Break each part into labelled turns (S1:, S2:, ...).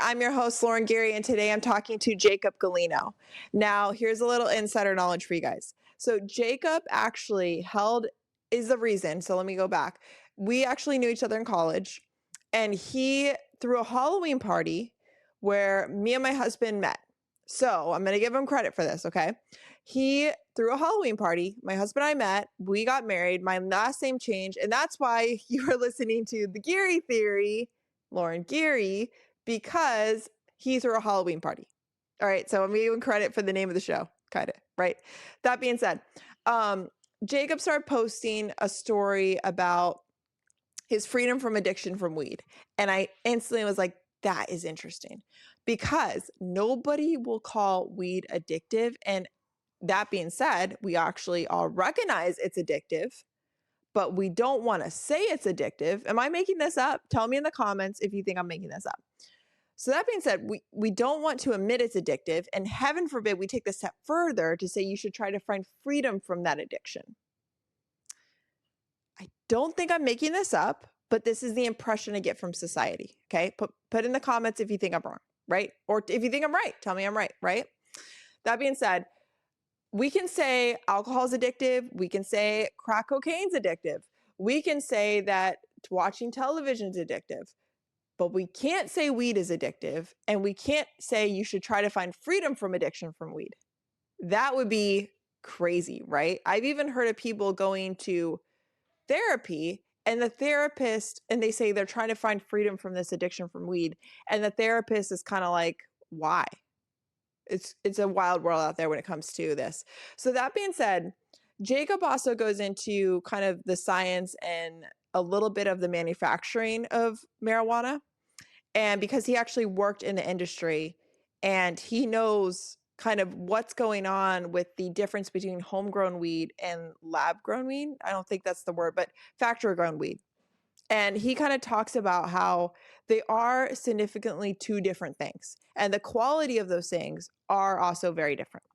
S1: I'm your host, Lauren Geary, and today I'm talking to Jacob Galino. Now, here's a little insider knowledge for you guys. So Jacob actually is the reason, so let me go back. We actually knew each other in college, and he threw a Halloween party where me and my husband met. So I'm going to give him credit for this, okay? He threw a Halloween party. My husband and I met. We got married. My last name changed, and that's why you are listening to The Geary Theory, Lauren Geary, because he threw a Halloween party. All right, so I'm giving credit for the name of the show, kind of, right? That being said, Jacob started posting a story about his freedom from addiction from weed. And I instantly was like, that is interesting because nobody will call weed addictive. And that being said, we actually all recognize it's addictive, but we don't want to say it's addictive. Am I making this up? Tell me in the comments if you think I'm making this up. So that being said, we don't want to admit it's addictive, and heaven forbid we take the step further to say you should try to find freedom from that addiction. I don't think I'm making this up, but this is the impression I get from society, okay? Put in the comments if you think I'm wrong, right? Or if you think I'm right, tell me I'm right, right? That being said, we can say alcohol is addictive. We can say crack cocaine's addictive. We can say that watching television is addictive. But we can't say weed is addictive, and we can't say you should try to find freedom from addiction from weed. That would be crazy, right? I've even heard of people going to therapy and they say they're trying to find freedom from this addiction from weed. And the therapist is kind of like, why? It's a wild world out there when it comes to this. So that being said, Jacob also goes into kind of the science and a little bit of the manufacturing of marijuana. And because he actually worked in the industry and he knows kind of what's going on with the difference between homegrown weed and lab grown weed. I don't think that's the word, but factory grown weed. And he kind of talks about how they are significantly two different things. And the quality of those things are also very different.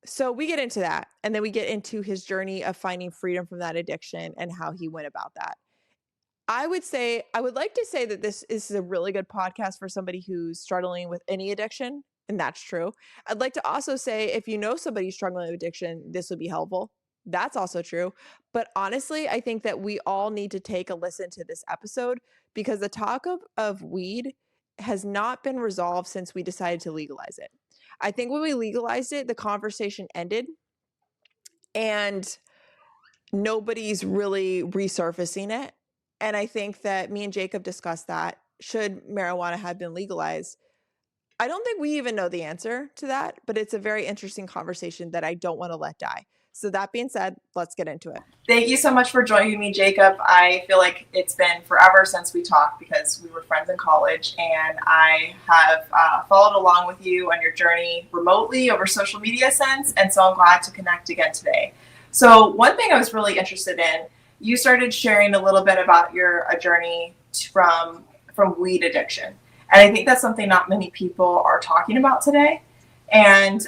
S1: So we get into that. And then we get into his journey of finding freedom from that addiction and how he went about that. I would like to say that this is a really good podcast for somebody who's struggling with any addiction. And that's true. I'd like to also say if you know somebody struggling with addiction, this would be helpful. That's also true. But honestly, I think that we all need to take a listen to this episode because the talk of weed has not been resolved since we decided to legalize it. I think when we legalized it, the conversation ended and nobody's really resurfacing it. And I think that me and Jacob discussed that. Should marijuana have been legalized? I don't think we even know the answer to that, but it's a very interesting conversation that I don't want to let die. So that being said, let's get into it.
S2: Thank you so much for joining me, Jacob. I feel like it's been forever since we talked because we were friends in college, and I have followed along with you on your journey remotely over social media since, and so I'm glad to connect again today. So one thing I was really interested in, you started sharing a little bit about your journey from weed addiction. And I think that's something not many people are talking about today. And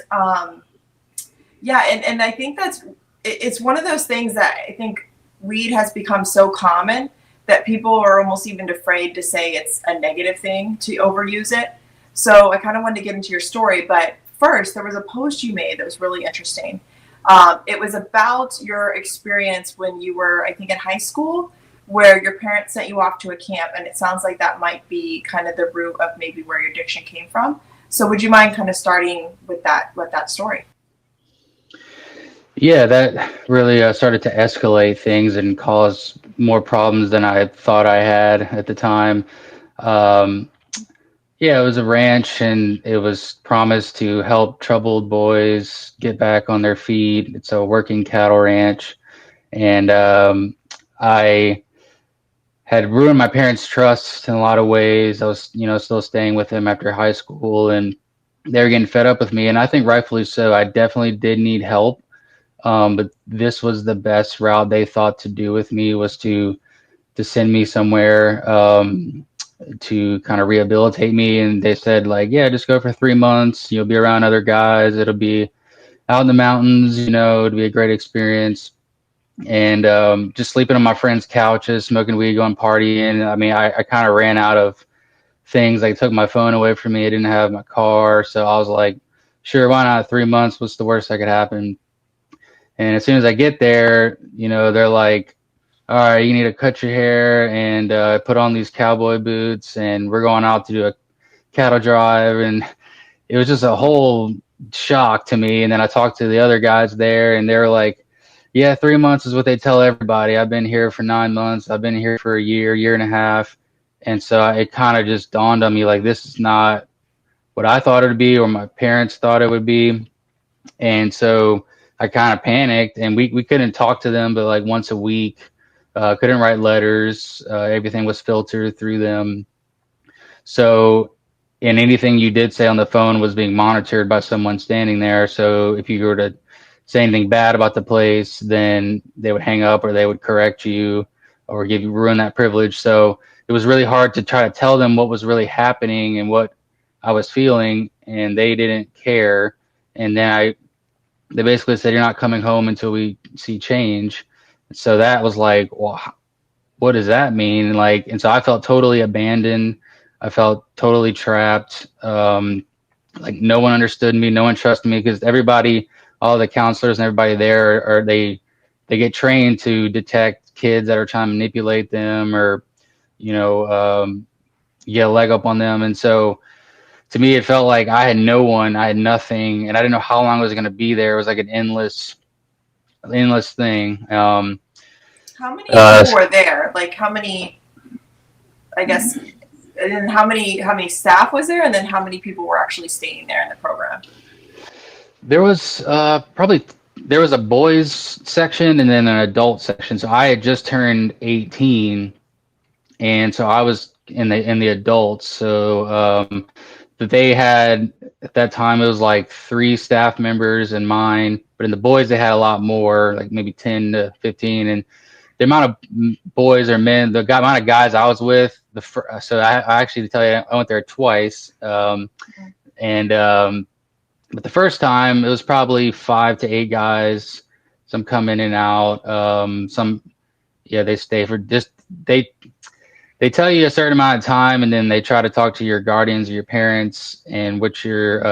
S2: and I think it's one of those things that I think weed has become so common that people are almost even afraid to say it's a negative thing to overuse it. So I kind of wanted to get into your story, but first there was a post you made that was really interesting. It was about your experience when you were, I think, in high school, where your parents sent you off to a camp, and it sounds like that might be kind of the root of maybe where your addiction came from. So would you mind kind of starting with that story?
S3: Yeah, that really started to escalate things and cause more problems than I thought I had at the time. Um, yeah, it was a ranch, and it was promised to help troubled boys get back on their feet. It's a working cattle ranch, and I had ruined my parents' trust in a lot of ways. I was, still staying with them after high school, and they were getting fed up with me, and I think rightfully so. I definitely did need help. But this was the best route they thought to do with me, was to send me somewhere to kind of rehabilitate me. And they said, like, yeah, just go for 3 months. You'll be around other guys. It'll be out in the mountains. It'll be a great experience. And just sleeping on my friends' couches, smoking weed, going partying. I mean, I kind of ran out of things. Like took my phone away from me. I didn't have my car. So I was like, sure, why not? 3 months. What's the worst that could happen? And as soon as I get there, they're like, all right, you need to cut your hair and put on these cowboy boots, and we're going out to do a cattle drive. And it was just a whole shock to me. And then I talked to the other guys there, and they were like, yeah, 3 months is what they tell everybody. I've been here for 9 months. I've been here for a year and a half. And so it kind of just dawned on me, like, this is not what I thought it would be or my parents thought it would be. And so I kind of panicked, and we couldn't talk to them but like once a week. Couldn't write letters. Everything was filtered through them. So, and anything you did say on the phone was being monitored by someone standing there. So if you were to say anything bad about the place, then they would hang up or they would correct you or ruin that privilege. So it was really hard to try to tell them what was really happening and what I was feeling, and they didn't care. And then they basically said, you're not coming home until we see change. So that was like, well, what does that mean? Like, and so I felt totally abandoned. I felt totally trapped. Like no one understood me. No one trusted me because everybody, all the counselors and everybody there they get trained to detect kids that are trying to manipulate them or, get a leg up on them. And so to me, it felt like I had no one, I had nothing, and I didn't know how long I was going to be there. It was like an endless thing.
S2: How many people were there? Like how many, I guess, and then how many staff was there, and then how many people were actually staying there in the program?
S3: There was there was a boys section and then an adult section. So I had just turned 18, and so I was in the adults. So but they had at that time it was like 3 staff members and mine, but in the boys they had a lot more, like maybe 10 to 15. And the amount of boys or men, the amount of guys I was with, so I actually, to tell you, I went there twice. And but the first time it was probably 5 to 8 guys. Some come in and out. Some, yeah, they stay for just they tell you a certain amount of time, and then they try to talk to your guardians or your parents and what your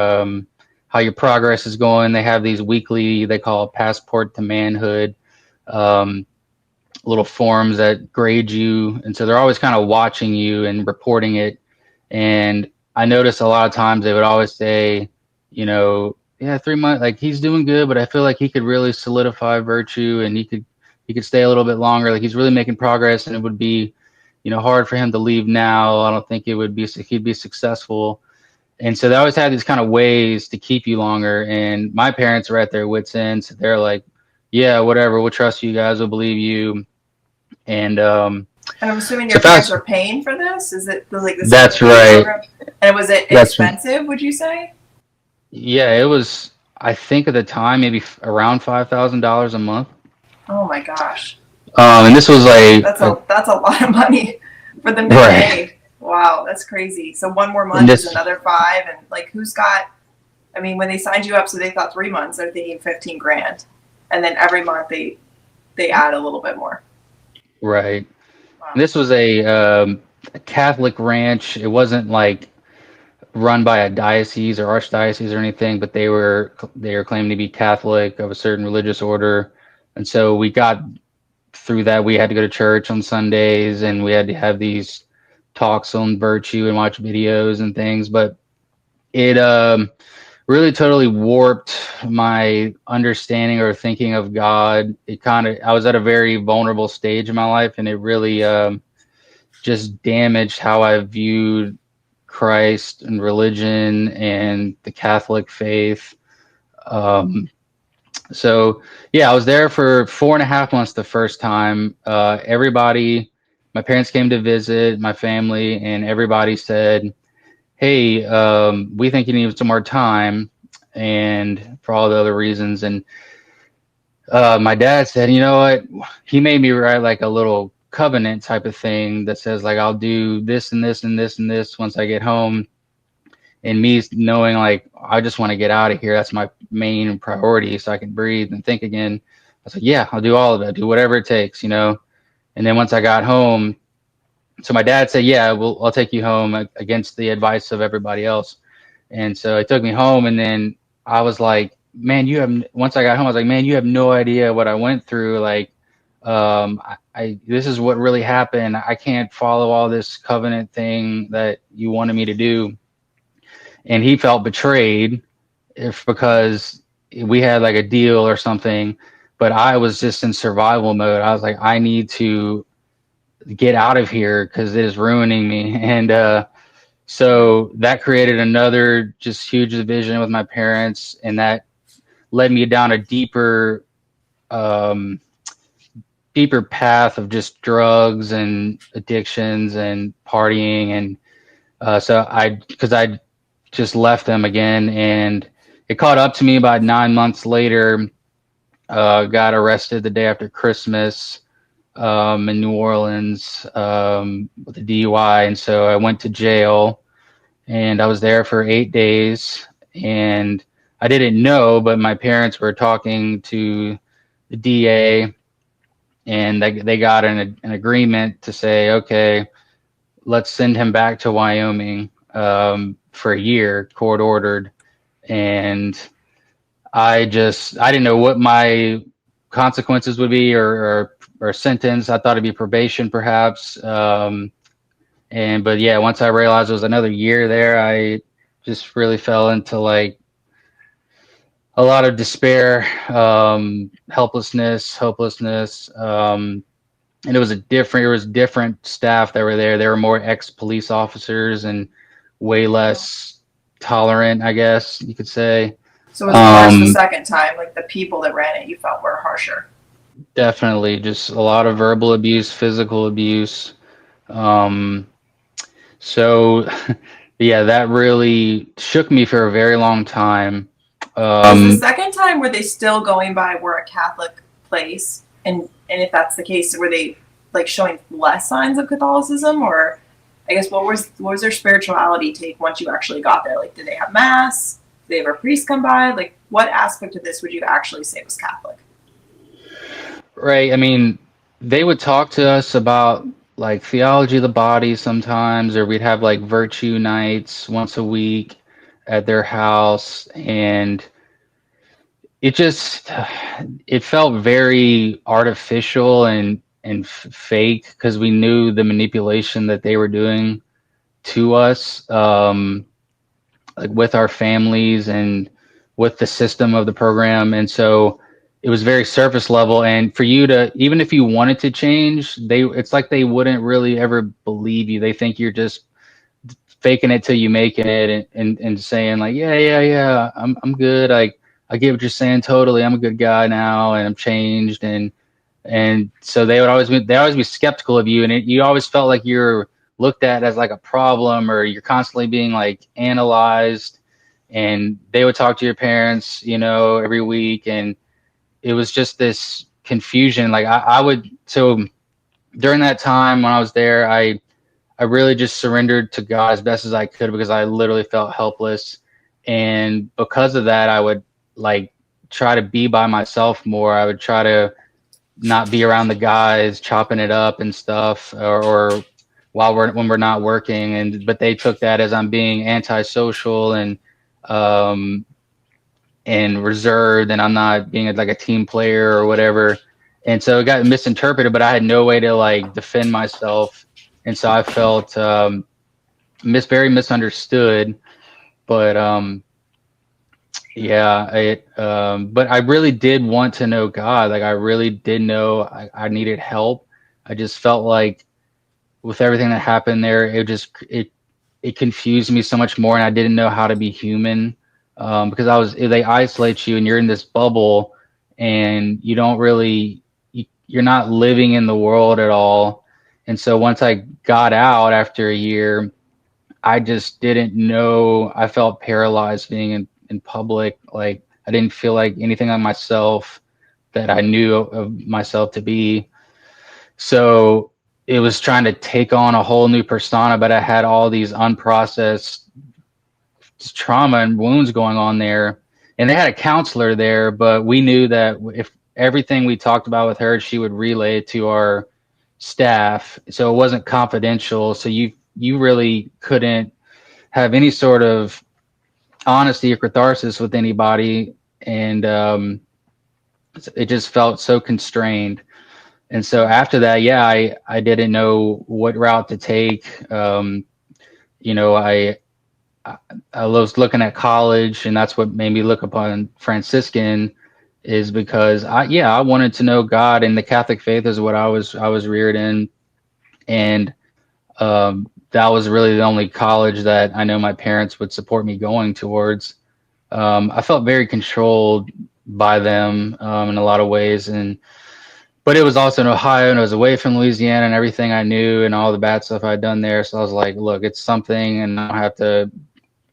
S3: how your progress is going. They have these weekly, they call it passport to manhood, little forms that grade you, and so they're always kind of watching you and reporting it. And I noticed a lot of times they would always say, yeah, 3 months, like he's doing good, but I feel like he could really solidify virtue, and he could stay a little bit longer. Like he's really making progress, and it would be, hard for him to leave now. I don't think he'd be successful. And so they always had these kind of ways to keep you longer. And my parents were at their wits' end. So they're like, yeah, whatever, we'll trust you guys, we'll believe you. And
S2: I'm assuming your parents are paying for this. Is it like this?
S3: That's right.
S2: Program? And was it expensive? Would you say?
S3: Yeah, it was. I think at the time maybe around $5,000 a month.
S2: Oh my gosh.
S3: And this was like
S2: that's a lot of money for them to pay. Wow, that's crazy. So one more month is another 5, and like who's got? I mean, when they signed you up, so they thought 3 months, they're thinking 15 grand, and then every month they add a little bit more.
S3: Right. Wow. This was a Catholic ranch. It wasn't like run by a diocese or archdiocese or anything, but they were claiming to be Catholic of a certain religious order, and so we got through that. We had to go to church on Sundays, and we had to have these talks on virtue and watch videos and things. But it really totally warped my understanding or thinking of God. I was at a very vulnerable stage in my life, and it really just damaged how I viewed Christ and religion and the Catholic faith. So yeah, I was there for 4.5 months the first time. My parents came to visit, my family, and everybody said, hey, we think you need some more time, and for all the other reasons. And my dad said, you know what? He made me write like a little covenant type of thing that says like, I'll do this and this and this and this once I get home. And me knowing like, I just want to get out of here. That's my main priority, so I can breathe and think again. I was like, yeah, I'll do all of it. Do whatever it takes, And then once I got home, So my dad said, yeah, well, I'll take you home against the advice of everybody else. And so he took me home, and then I was like, man, once I got home, I was like, man, you have no idea what I went through. Like, this is what really happened. I can't follow all this covenant thing that you wanted me to do. And he felt betrayed if because we had like a deal or something, but I was just in survival mode. I was like, I need to get out of here because it is ruining me. And so that created another just huge division with my parents, and that led me down a um, deeper path of just drugs and addictions and partying. And because I just left them again, and it caught up to me about 9 months later. Got arrested the day after Christmas in New Orleans with a DUI, and so I went to jail, and I was there for 8 days. And I didn't know, but my parents were talking to the DA, and they got an agreement to say, okay, let's send him back to Wyoming for a year, court ordered. And I didn't know what my consequences would be, or sentence. I thought it'd be probation, perhaps. But yeah, once I realized it was another year there, I just really fell into like a lot of despair, helplessness, hopelessness. And it was different staff that were there. There were more ex-police officers and way less tolerant, I guess you could say.
S2: So was it worse the second time? Like the people that ran it, you felt were harsher?
S3: Definitely, just a lot of verbal abuse, physical abuse. Um, so, yeah, that really shook me for a very long time.
S2: Was the second time, were they still going by we're a Catholic place? And if that's the case, were they like showing less signs of Catholicism, or I guess what was their spirituality take once you actually got there? Like, did they have mass? Did they have a priest come by? Like, what aspect of this would you actually say was Catholic?
S3: Right. I mean, they would talk to us about like theology of the body sometimes, or we'd have like virtue nights once a week at their house. And it just, it felt very artificial and fake because we knew the manipulation that they were doing to us, like with our families and with the system of the program. And so it was very surface level. And for you to, even if you wanted to change, it's like they wouldn't really ever believe you. They think you're just faking it till you making it, and saying like, yeah, I'm good. I get what you're saying totally. I'm a good guy now, and I'm changed. And so they always be skeptical of you, and you always felt like you're looked at as like a problem, or you're constantly being like analyzed. And they would talk to your parents, every week, and it was just this confusion. Like I would, so during that time when I was there, I really just surrendered to God as best as I could because I literally felt helpless. And because of that, I would like try to be by myself more. I would try to not be around the guys chopping it up and stuff, or when we're not working. But they took that as I'm being antisocial um, and reserved, and I'm not being like a team player or whatever. And so it got misinterpreted, but I had no way to like defend myself. And so I felt very misunderstood. But but I really did want to know God. Like I really did know I needed help. I just felt like with everything that happened there, it confused me so much more, and I didn't know how to be human, because they isolate you, and you're in this bubble, and you don't really you're not living in the world at all. And so once I got out after a year, I just didn't know. I felt paralyzed being in public. Like I didn't feel like anything on myself that I knew of myself to be. So it was trying to take on a whole new persona, but I had all these unprocessed trauma and wounds going on there. And they had a counselor there, but we knew that if everything we talked about with her, she would relay to our staff, so it wasn't confidential. So you really couldn't have any sort of honesty or catharsis with anybody, and it just felt so constrained. And so after that, yeah, I didn't know what route to take. You know, I was looking at college, and that's what made me look upon Franciscan, is because I wanted to know God, and the Catholic faith is what I was reared in, and that was really the only college that I know my parents would support me going towards. I felt very controlled by them in a lot of ways, but it was also in Ohio, and it was away from Louisiana and everything I knew and all the bad stuff I'd done there. So I was like, look, it's something, and I don't have to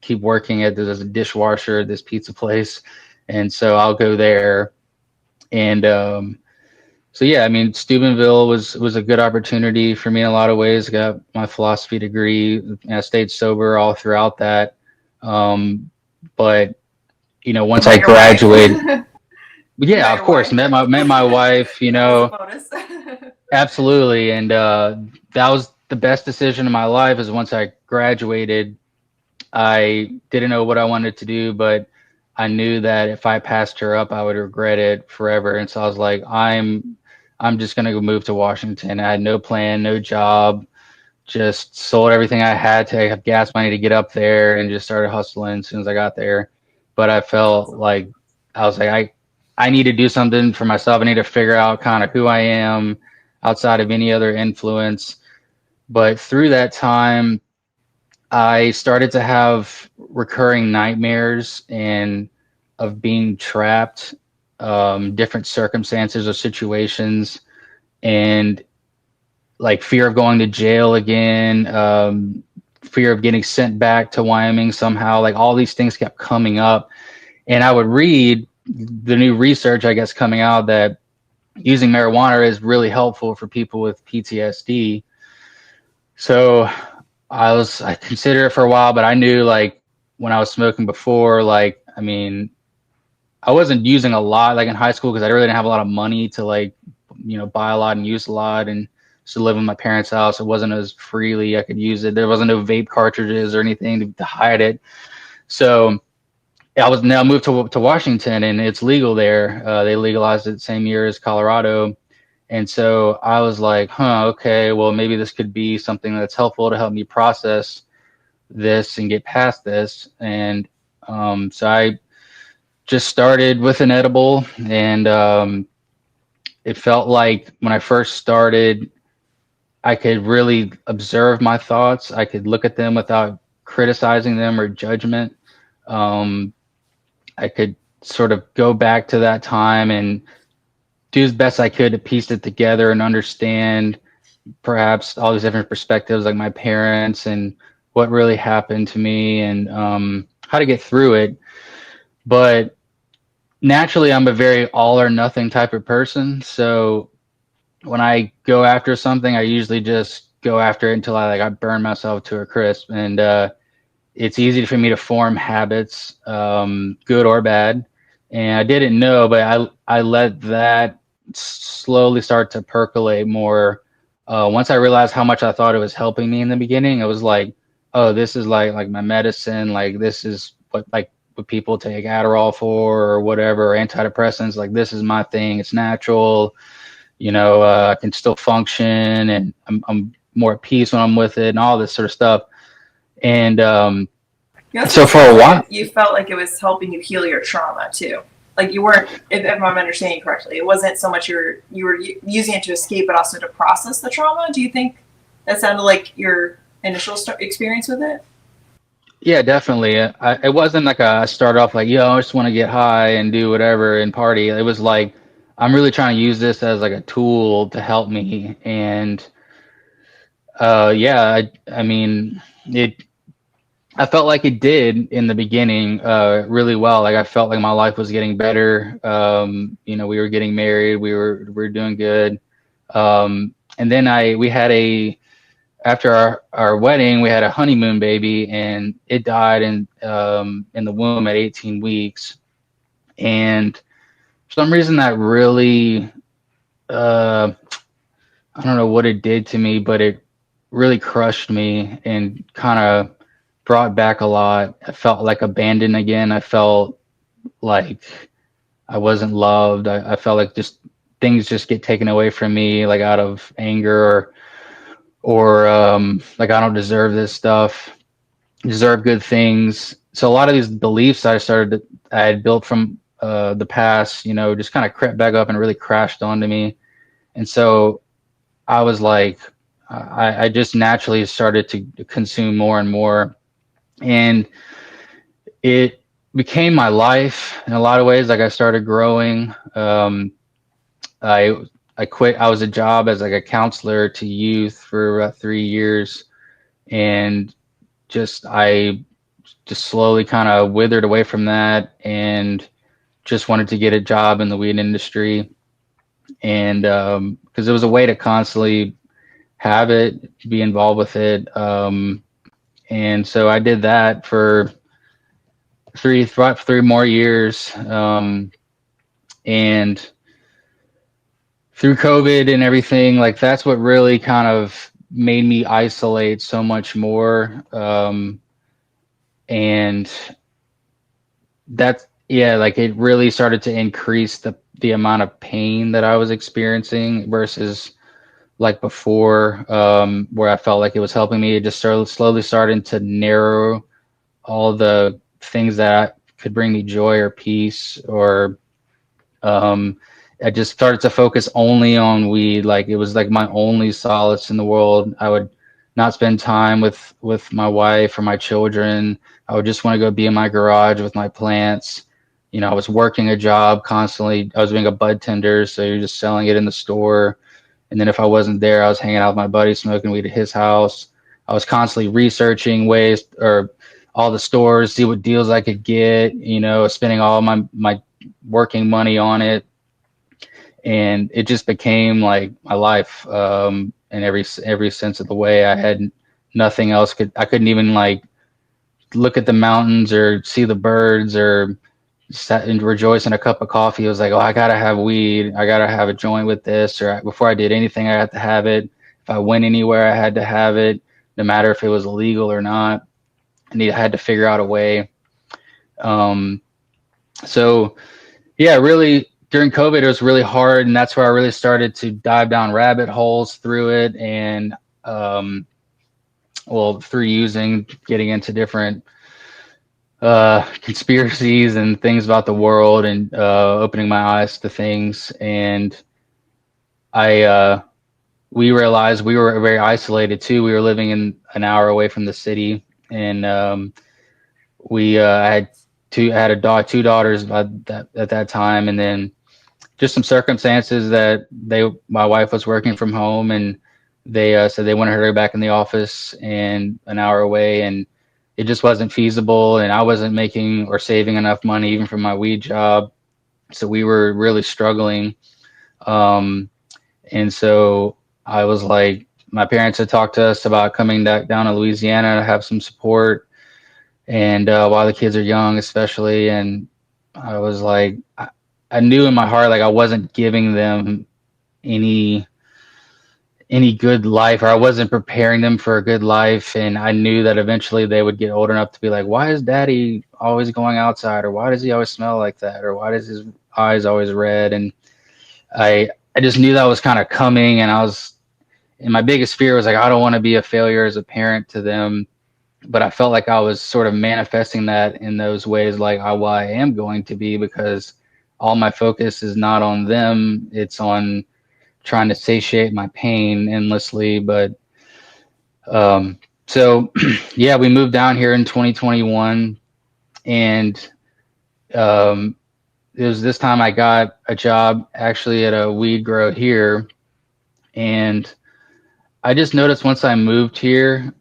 S3: keep working at this dishwasher at this pizza place, and so I'll go there. And so yeah, I mean, Steubenville was a good opportunity for me in a lot of ways. Got my philosophy degree. I stayed sober all throughout that. But you know, once I graduated, yeah, of course, met my wife. You
S2: That was a
S3: know,
S2: bonus.
S3: absolutely, and that was the best decision of my life. Is once I graduated, I didn't know what I wanted to do, but I knew that if I passed her up, I would regret it forever. And so I was like, I'm just gonna go move to Washington. I had no plan, no job, just sold everything I had to have gas money to get up there, and just started hustling as soon as I got there. But I
S2: That's
S3: felt
S2: awesome.
S3: like I was like, I need to do something for myself. I need to figure out kind of who I am outside of any other influence. But through that time, I started to have recurring nightmares and of being trapped, different circumstances or situations, and like fear of going to jail again, fear of getting sent back to Wyoming somehow. Like all these things kept coming up, and I would read the new research, I guess, coming out that using marijuana is really helpful for people with PTSD. So I considered it for a while, but I knew like when I was smoking before, like, I mean, I wasn't using a lot like in high school because I really didn't have a lot of money to like, you know, buy a lot and use a lot, and to live in my parents' house. It wasn't as freely I could use it. There wasn't no vape cartridges or anything to hide it. So I was now moved to Washington, and it's legal there. They legalized it the same year as Colorado. And so I was like, huh, okay, well, maybe this could be something that's helpful to help me process this and get past this. And so I just started with an edible, and it felt like when I first started, I could really observe my thoughts. I could look at them without criticizing them or judgment. Um, I could sort of go back to that time and do as best I could to piece it together and understand perhaps all these different perspectives, like my parents and what really happened to me, and how to get through it. But naturally, I'm a very all or nothing type of person. So when I go after something, I usually just go after it until I burn myself to a crisp. And it's easy for me to form habits, good or bad. And I didn't know, but I let that slowly start to percolate more. Once I realized how much I thought it was helping me in the beginning, it was like, oh, this is like my medicine. Like this is what people take Adderall for or whatever, or antidepressants. Like this is my thing. It's natural. You know, I can still function, and I'm more at peace when I'm with it, and all this sort of stuff. And
S2: You also
S3: so for a
S2: sound
S3: while,
S2: like you felt like it was helping you heal your trauma too. Like you weren't, if I'm understanding correctly, it wasn't so much you were using it to escape, but also to process the trauma. Do you think that sounded like your initial experience with it?
S3: yeah, definitely. It wasn't like I started off like, yo, I just want to get high and do whatever and party. It was like, I'm really trying to use this as like a tool to help me. And yeah, I mean, it. I felt like it did in the beginning really well. Like I felt like my life was getting better. You know, we were getting married. We were doing good. And then we had after our wedding, we had a honeymoon baby, and it died in the womb at 18 weeks. And for some reason, that really, uh, I don't know what it did to me, but it really crushed me and kind of brought back a lot. I felt like abandoned again. I felt like I wasn't loved. I felt like just things just get taken away from me, like out of anger or like I don't deserve this stuff, deserve good things. So a lot of these beliefs I had built from the past, just kind of crept back up and really crashed onto me. And so I was like, I just naturally started to consume more and more, and it became my life in a lot of ways. Like I started growing. I I quit. I was a job as like a counselor to youth for about 3 years, and I just slowly kind of withered away from that, and just wanted to get a job in the weed industry, and because it was a way to constantly have it, be involved with it. And so I did that for three more years. And through COVID and everything, like that's what really kind of made me isolate so much more. And that's, yeah, like it really started to increase the amount of pain that I was experiencing versus like before, where I felt like it was helping me. It just slowly started to narrow all the things that could bring me joy or peace, or I just started to focus only on weed. Like it was like my only solace in the world. I would not spend time with my wife or my children. I would just want to go be in my garage with my plants. I was working a job constantly. I was being a bud tender, so you're just selling it in the store. And then if I wasn't there, I was hanging out with my buddy, smoking weed at his house. I was constantly researching ways or all the stores, see what deals I could get, spending all my working money on it. And it just became like my life, in every sense of the way. I had nothing else. I couldn't even like look at the mountains or see the birds or sat and rejoice in a cup of coffee. It was like, oh, I gotta have weed. I gotta have a joint with this. Or before I did anything, I had to have it. If I went anywhere, I had to have it, no matter if it was illegal or not. And I had to figure out a way. Um, so yeah, really during COVID, it was really hard, and that's where I really started to dive down rabbit holes through it, and through getting into different conspiracies and things about the world, and opening my eyes to things. And I we realized we were very isolated too. We were living in an hour away from the city, and I had two daughters at that time, and then just some circumstances that my wife was working from home, and they said they wanted her back in the office and an hour away, and it just wasn't feasible, and I wasn't making or saving enough money even from my weed job, so we were really struggling. And so I was like, my parents had talked to us about coming back down to Louisiana to have some support, and while the kids are young especially. And I was like, I knew in my heart like I wasn't giving them any good life, or I wasn't preparing them for a good life. And I knew that eventually they would get old enough to be like, why is daddy always going outside, or why does he always smell like that, or why does his eyes always red? And I just knew that was kind of coming, and my biggest fear was like, I don't want to be a failure as a parent to them. But I felt like I was sort of manifesting that in those ways, like I am going to be, because all my focus is not on them. It's on trying to satiate my pain endlessly. But so yeah, we moved down here in 2021, and it was this time I got a job actually at a weed grow here. And I just noticed once I moved here,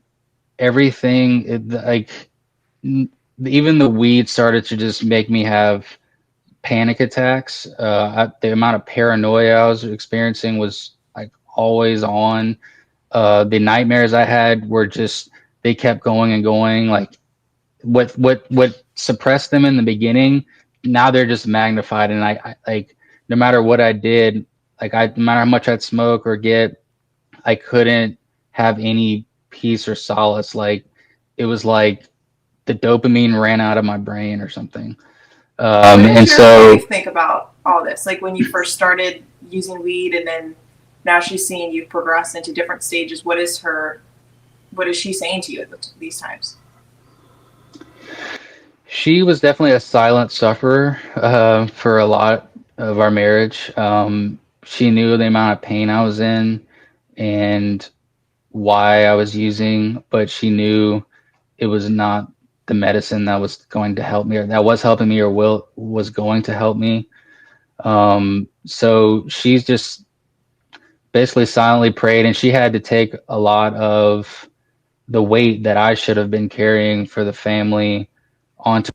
S3: even the weed started to just make me have panic attacks. The amount of paranoia I was experiencing was like always on. The nightmares I had were just, they kept going and going. Like what suppressed them in the beginning, now they're just magnified. And I like, no matter what I did, no matter how much I'd smoke or get I couldn't have any peace or solace. Like it was like the dopamine ran out of my brain or something.
S2: What does
S3: And
S2: your
S3: so
S2: wife think about all this? Like when you first started using weed, and then now she's seeing you progress into different stages. What is she saying to you at these times?
S3: she was definitely a silent sufferer for a lot of our marriage. She knew the amount of pain I was in and why I was using, but she knew it was not the medicine that was going to help me, or that was helping me, or was going to help me. So she's just basically silently prayed, and she had to take a lot of the weight that I should have been carrying for the family onto.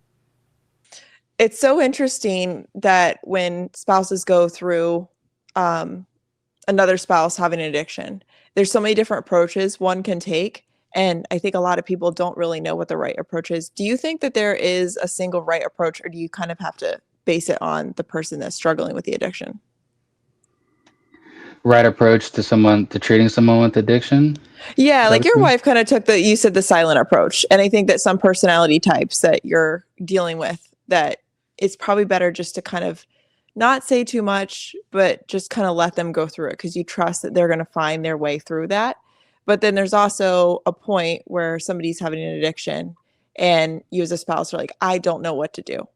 S1: It's so interesting that when spouses go through um, another spouse having an addiction, there's so many different approaches one can take. And I think a lot of people don't really know what the right approach is. Do you think that there is a single right approach, or do you kind of have to base it on the person that's struggling with the addiction?
S3: Right approach to treating someone with addiction.
S1: Yeah,
S3: Is that
S1: like
S3: what
S1: your
S3: you mean?
S1: wife kind of took you said the silent approach. And I think that some personality types that you're dealing with, that it's probably better just to kind of not say too much, but just kind of let them go through it because you trust that they're going to find their way through that. But then there's also a point where somebody's having an addiction and you as a spouse are like, I don't know what to do.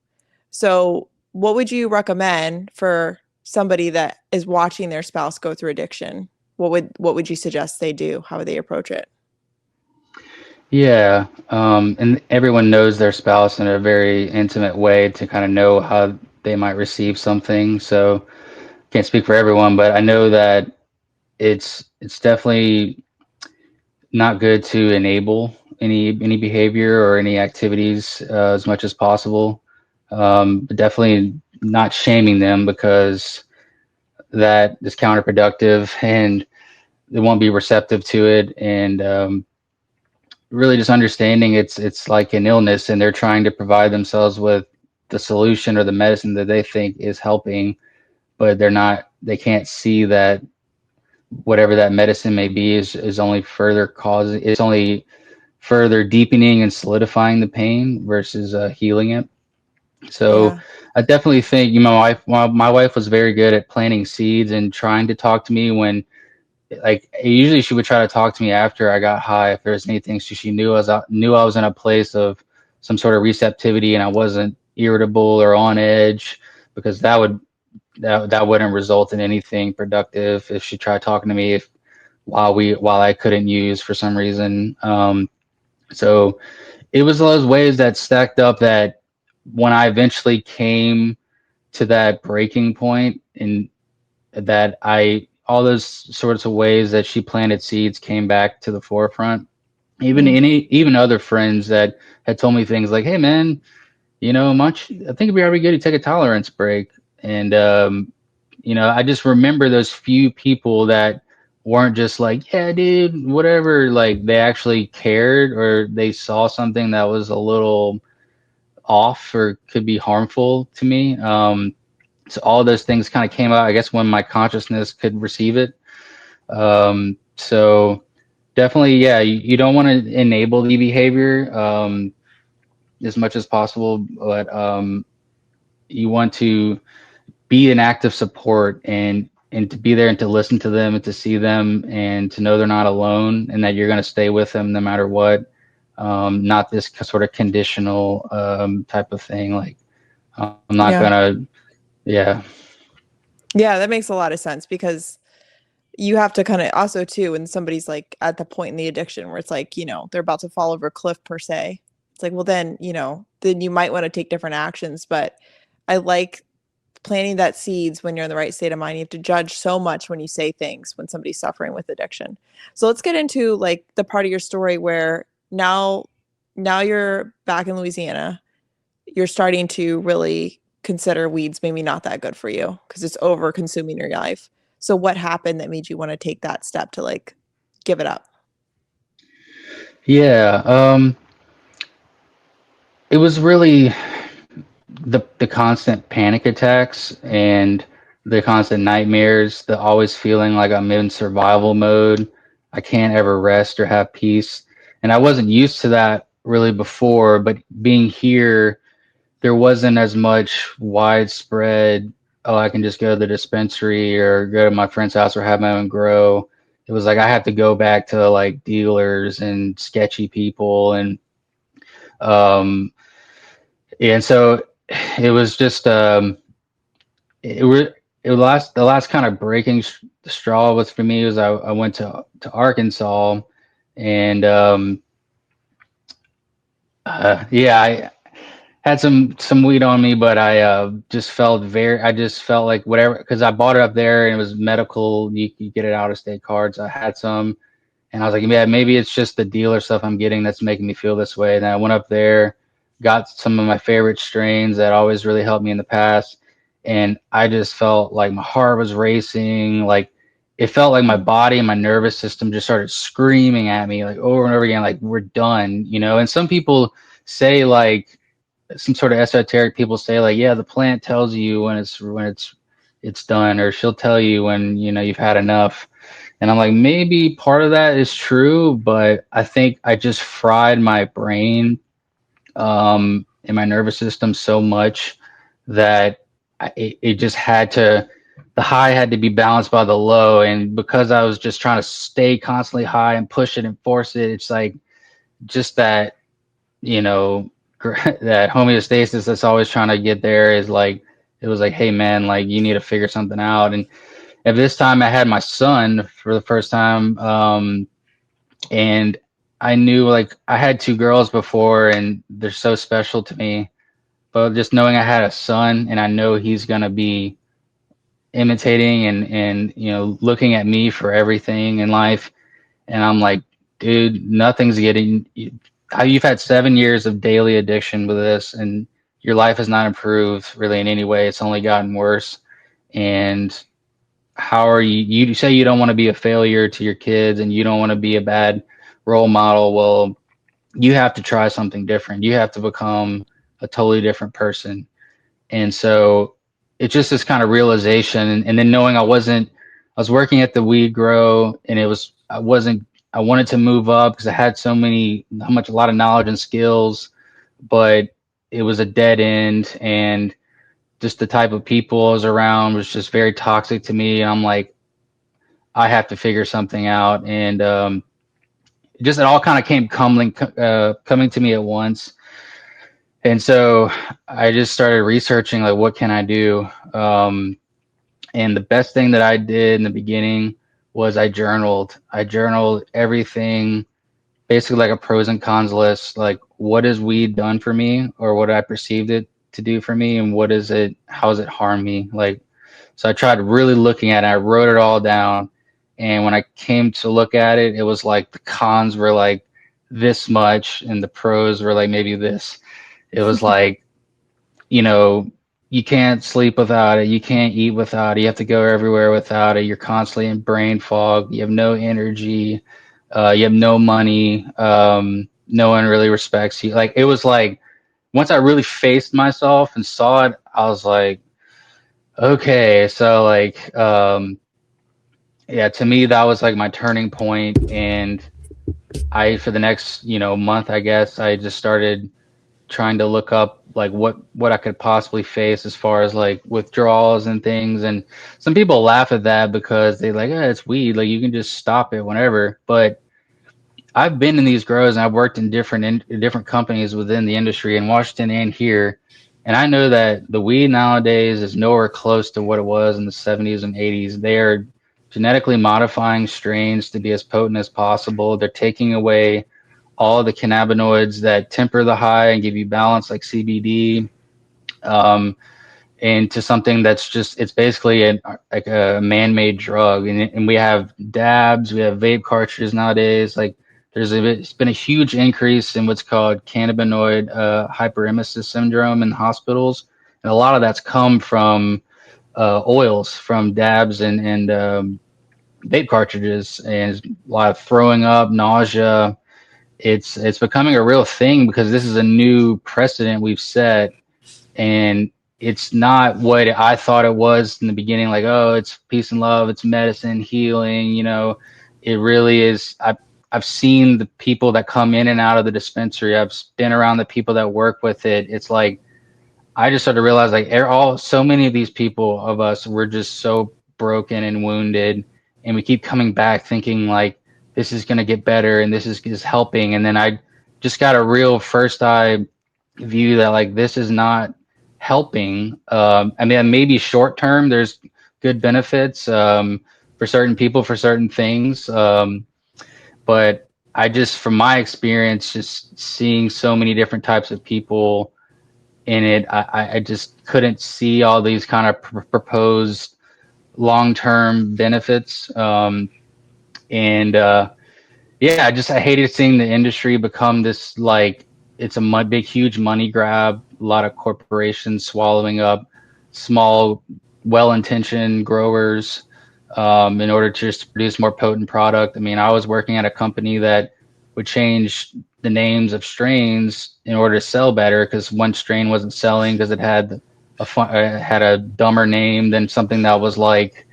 S1: So, what would you recommend for somebody that is watching their spouse go through addiction? What would you suggest they do? How would they approach it?
S3: Yeah, and everyone knows their spouse in a very intimate way to kind of know how they might receive something. So can't speak for everyone, but I know that it's definitely not good to enable any behavior or any activities as much as possible. But definitely not shaming them, because that is counterproductive and they won't be receptive to it. And really just understanding it's like an illness, and they're trying to provide themselves with the solution or the medicine that they think is helping, but they can't see that whatever that medicine may be is only further causing, it's only further deepening and solidifying the pain versus healing it. So
S1: Yeah.
S3: I definitely think, my wife was very good at planting seeds and trying to talk to me when, like, usually she would try to talk to me after I got high if there's anything she knew I was in a place of some sort of receptivity and I wasn't irritable or on edge, because that wouldn't result in anything productive if she tried talking to me while I couldn't use for some reason. So it was those ways that stacked up that when I eventually came to that breaking point, and that all those sorts of ways that she planted seeds came back to the forefront.
S1: Mm.
S3: Even other friends that had told me things like, "Hey, man, much I think it'd be really good to take a tolerance break." And I just remember those few people that weren't just like, "Yeah, dude, whatever." Like they actually cared, or they saw something that was a little off or could be harmful to me. So all those things kind of came out, I guess, when my consciousness could receive it. So definitely, yeah, you don't want to enable the behavior as much as possible, but you want to be an active support, and to be there and to listen to them and to see them and to know they're not alone and that you're going to stay with them no matter what. Not this sort of conditional type of thing. Like I'm not
S1: Yeah.
S3: gonna, yeah.
S1: Yeah, that makes a lot of sense because you have to kind of also too when somebody's like at the point in the addiction where it's like, they're about to fall over a cliff per se. It's like, well then, then you might want to take different actions, but I like planting that seeds when you're in the right state of mind. You have to judge so much when you say things when somebody's suffering with addiction. So let's get into like the part of your story where now you're back in Louisiana. You're starting to really consider weeds maybe not that good for you because it's over consuming your life. So what happened that made you want to take that step to like give it up?
S3: Yeah, it was really the constant panic attacks and the constant nightmares, the always feeling like I'm in survival mode. I can't ever rest or have peace. And I wasn't used to that really before, but being here, there wasn't as much widespread, oh, I can just go to the dispensary or go to my friend's house or have my own grow. It was like I have to go back to like dealers and sketchy people um and so it was just it was the last kind of breaking straw was for me was I went to Arkansas and yeah, I had some weed on me, but I just felt like whatever, because I bought it up there and it was medical. You get it out of state cards. I had some, and I was like, yeah, maybe it's just the dealer stuff I'm getting that's making me feel this way. And then I went up there, got some of my favorite strains that always really helped me in the past, and I just felt like my heart was racing, like it felt like my body and my nervous system just started screaming at me like over and over again, like we're done, you know. And some people say like some sort of esoteric people say like, yeah, the plant tells you when it's done, or she'll tell you when you know you've had enough. And I'm like, maybe part of that is true, but I think I just fried my brain and my nervous system so much that it just had to, the high had to be balanced by the low. And because I was just trying to stay constantly high and push it and force it, it's like just that, you know, that homeostasis that's always trying to get there is like, it was like, hey man, like you need to figure something out. And at this time I had my son for the first time. And I knew like I had two girls before and they're so special to me, but just knowing I had a son and I know he's going to be imitating and, you know, looking at me for everything in life. And I'm like, dude, nothing's getting, you've had 7 years of daily addiction with this and your life has not improved really in any way. It's only gotten worse. And how are you say you don't want to be a failure to your kids and you don't want to be a bad role model. Well, you have to try something different. You have to become a totally different person. And so it's just this kind of realization. And then knowing I was working at the weed grow and I wanted to move up because I had a lot of knowledge and skills, but it was a dead end. And just the type of people I was around was just very toxic to me. And I'm like, I have to figure something out. And just it all kind of came coming to me at once. And so I just started researching like what can I do. And the best thing that I did in the beginning was I journaled. I journaled everything, basically like a pros and cons list, like what has weed done for me or what I perceived it to do for me, and how has it harmed me? Like, so I tried really looking at it. I wrote it all down. And when I came to look at it, it was like the cons were like this much and the pros were like maybe this. It was like, you know, you can't sleep without it. You can't eat without it. You have to go everywhere without it. You're constantly in brain fog. You have no energy. You have no money. No one really respects you. Like, it was like, once I really faced myself and saw it, I was like, okay, so like, yeah, to me, that was like my turning point. And for the next, you know, month, I guess, I just started trying to look up like what I could possibly face as far as like withdrawals and things. And some people laugh at that because they like, it's weed, like you can just stop it whenever. But I've been in these grows and I've worked in different companies within the industry in Washington and here, and I know that the weed nowadays is nowhere close to what it was in the 70s and 80s. They are genetically modifying strains to be as potent as possible. They're taking away all the cannabinoids that temper the high and give you balance, like CBD, into something that's just, it's basically like a man-made drug. And we have dabs, we have vape cartridges nowadays. Like it's been a huge increase in what's called cannabinoid hyperemesis syndrome in hospitals. And a lot of that's come from oils, from dabs and vape cartridges, and a lot of throwing up, nausea. It's becoming a real thing because this is a new precedent we've set, and it's not what I thought it was in the beginning. Like, oh, it's peace and love, it's medicine, healing. You know, it really is. I've seen the people that come in and out of the dispensary. I've been around the people that work with it. It's like I just started to realize like so many of these people of us were just so broken and wounded, and we keep coming back thinking like this is going to get better and this is helping, and then I just got a real first eye view that like this is not helping. I mean, maybe short term there's good benefits for certain people for certain things, but I just from my experience just seeing so many different types of people in it, I just couldn't see all these kind of proposed long-term benefits. And yeah, I hated seeing the industry become this like it's a big, huge money grab. A lot of corporations swallowing up small, well-intentioned growers in order to just produce more potent product. I mean, I was working at a company that would change the names of strains in order to sell better because one strain wasn't selling because it had a dumber name than something that was like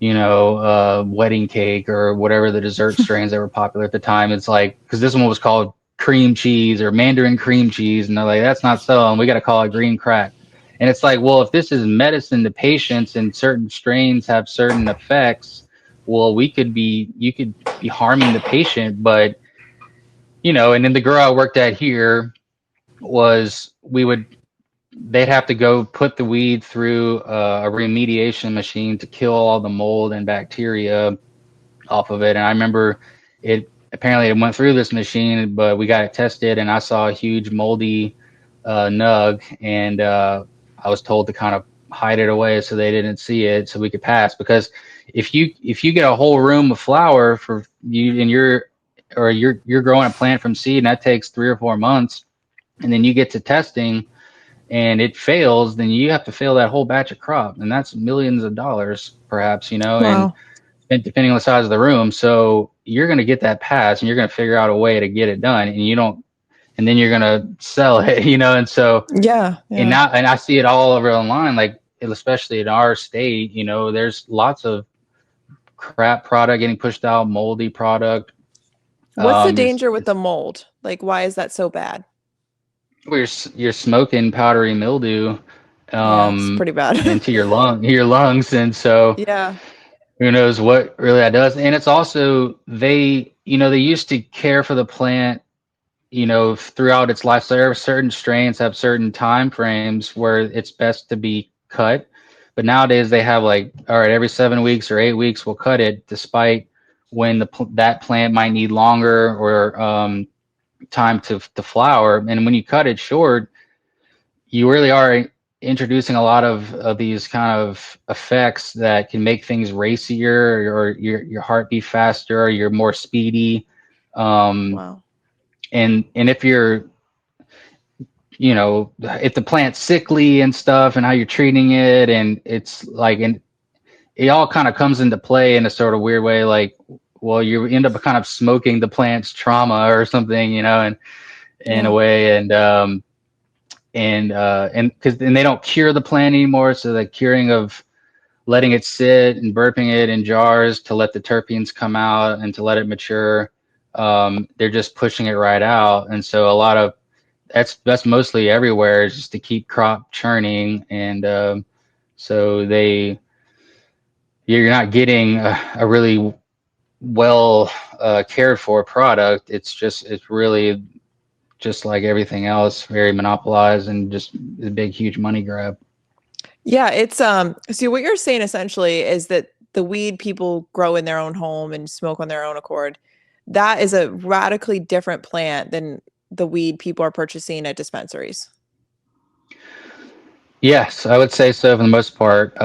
S3: wedding cake or whatever the dessert strains that were popular at the time. It's like, because this one was called cream cheese or Mandarin cream cheese. And they're like, that's not selling. We got to call it green crack. And it's like, well, if this is medicine to patients and certain strains have certain effects, well, you could be harming the patient. But, and then the girl I worked at here they'd have to go put the weed through a remediation machine to kill all the mold and bacteria off of it. And I remember it went through this machine, but we got it tested and I saw a huge moldy nug, and I was told to kind of hide it away so they didn't see it so we could pass. Because if you get a whole room of flower for you and you're growing a plant from seed, and that takes 3 or 4 months, and then you get to testing and it fails, then you have to fail that whole batch of crop, and that's millions of dollars, perhaps, and
S1: Wow.
S3: depending on the size of the room. So you're going to get that pass, and you're going to figure out a way to get it done, and you don't, and then you're going to sell it, and so,
S1: Yeah.
S3: and
S1: Yeah.
S3: now, and I see it all over online, like especially in our state, there's lots of crap product getting pushed out, moldy product.
S1: What's the
S3: It's
S1: danger with the mold? Like, why is that so bad?
S3: where you're smoking powdery mildew
S1: Yeah, it's pretty bad.
S3: into your lungs, and so
S1: Yeah.
S3: who knows what really that does. And it's also they used to care for the plant throughout its life. So there are certain strains have certain time frames where it's best to be cut, but nowadays they have like, all right, every 7 weeks or 8 weeks we'll cut it, despite when that plant might need longer or time to flower. And when you cut it short, you really are introducing a lot of these kind of effects that can make things racier, or your heart beat faster, or you're more speedy. Um,
S1: Wow.
S3: and if you're, if the plant's sickly and stuff, and how you're treating it, and it's like, and it all kind of comes into play in a sort of weird way, like, well, you end up kind of smoking the plant's trauma or something, and in a
S1: Yeah.
S3: way, and they don't cure the plant anymore, so the curing of letting it sit and burping it in jars to let the terpenes come out and to let it mature, they're just pushing it right out. And so a lot of that's mostly everywhere, is just to keep crop churning. And so you're not getting a really well cared for product. It's really just like everything else, very monopolized and just a big, huge money grab.
S1: Yeah, it's see what you're saying essentially is that the weed people grow in their own home and smoke on their own accord. That is a radically different plant than the weed people are purchasing at dispensaries.
S3: Yes, I would say so for the most part,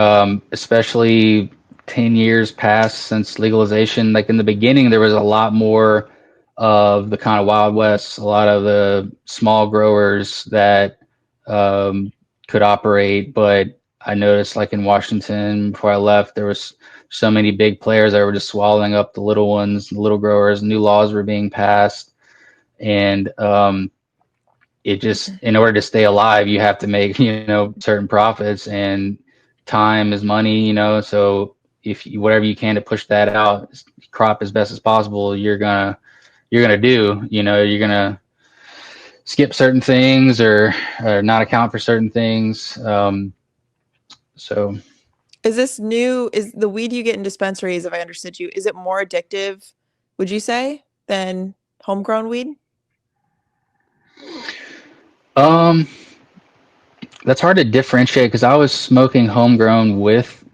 S3: especially 10 years past since legalization. Like in the beginning, there was a lot more of the kind of Wild West, a lot of the small growers that um, could operate. But I noticed, like in Washington, before I left, there was so many big players that were just swallowing up the little ones, the little growers. New laws were being passed, and it just, in order to stay alive, you have to make certain profits, and time is money, so if you, whatever you can to push that out, crop as best as possible, you're gonna do. You know, you're gonna skip certain things or not account for certain things. So
S1: Is this new? Is the weed you get in dispensaries, if I understood you, is it more addictive, would you say, than homegrown weed?
S3: um, that's hard to differentiate because I was smoking homegrown with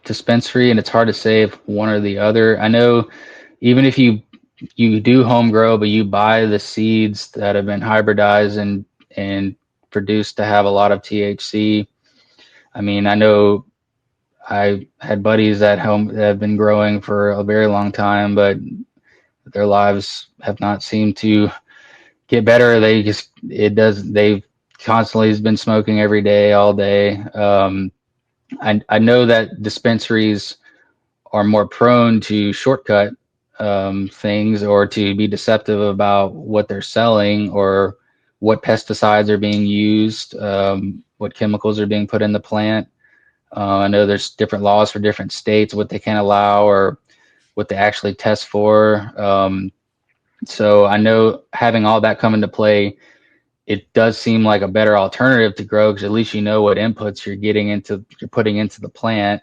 S3: dispensary, and it's hard to say if one or the other. I know even if you do home grow, but you buy the seeds that have been hybridized and produced to have a lot of THC. I mean, I know I had buddies at home that have been growing for a very long time, but their lives have not seemed to get better. They just they've constantly has been smoking every day, all day. I know that dispensaries are more prone to shortcut things or to be deceptive about what they're selling or what pesticides are being used, what chemicals are being put in the plant. I know there's different laws for different states, what they can allow or what they actually test for. So I know having all that come into play, it does seem like a better alternative to grow because at least you know what inputs you're putting into the plant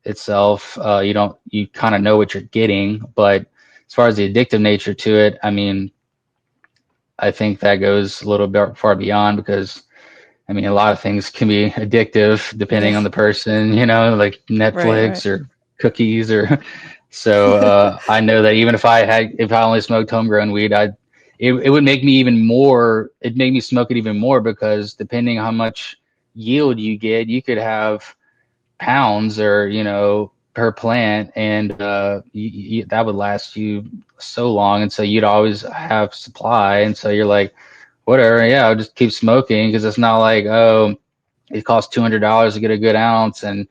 S3: itself. You kind of know what you're getting, but as far as the addictive nature to it, I mean, I think that goes a little bit far beyond because I mean, a lot of things can be addictive depending
S1: Yeah,
S3: on the person, like
S1: right, right.
S3: Netflix or cookies or so I know that even if I only smoked homegrown weed, it would make me even more, it'd make me smoke it even more because depending how much yield you get, you could have pounds or per plant and that would last you so long, and so you'd always have supply, and so you're like whatever, yeah, I'll just keep smoking because it's not like, oh, it costs $200 to get a good ounce, and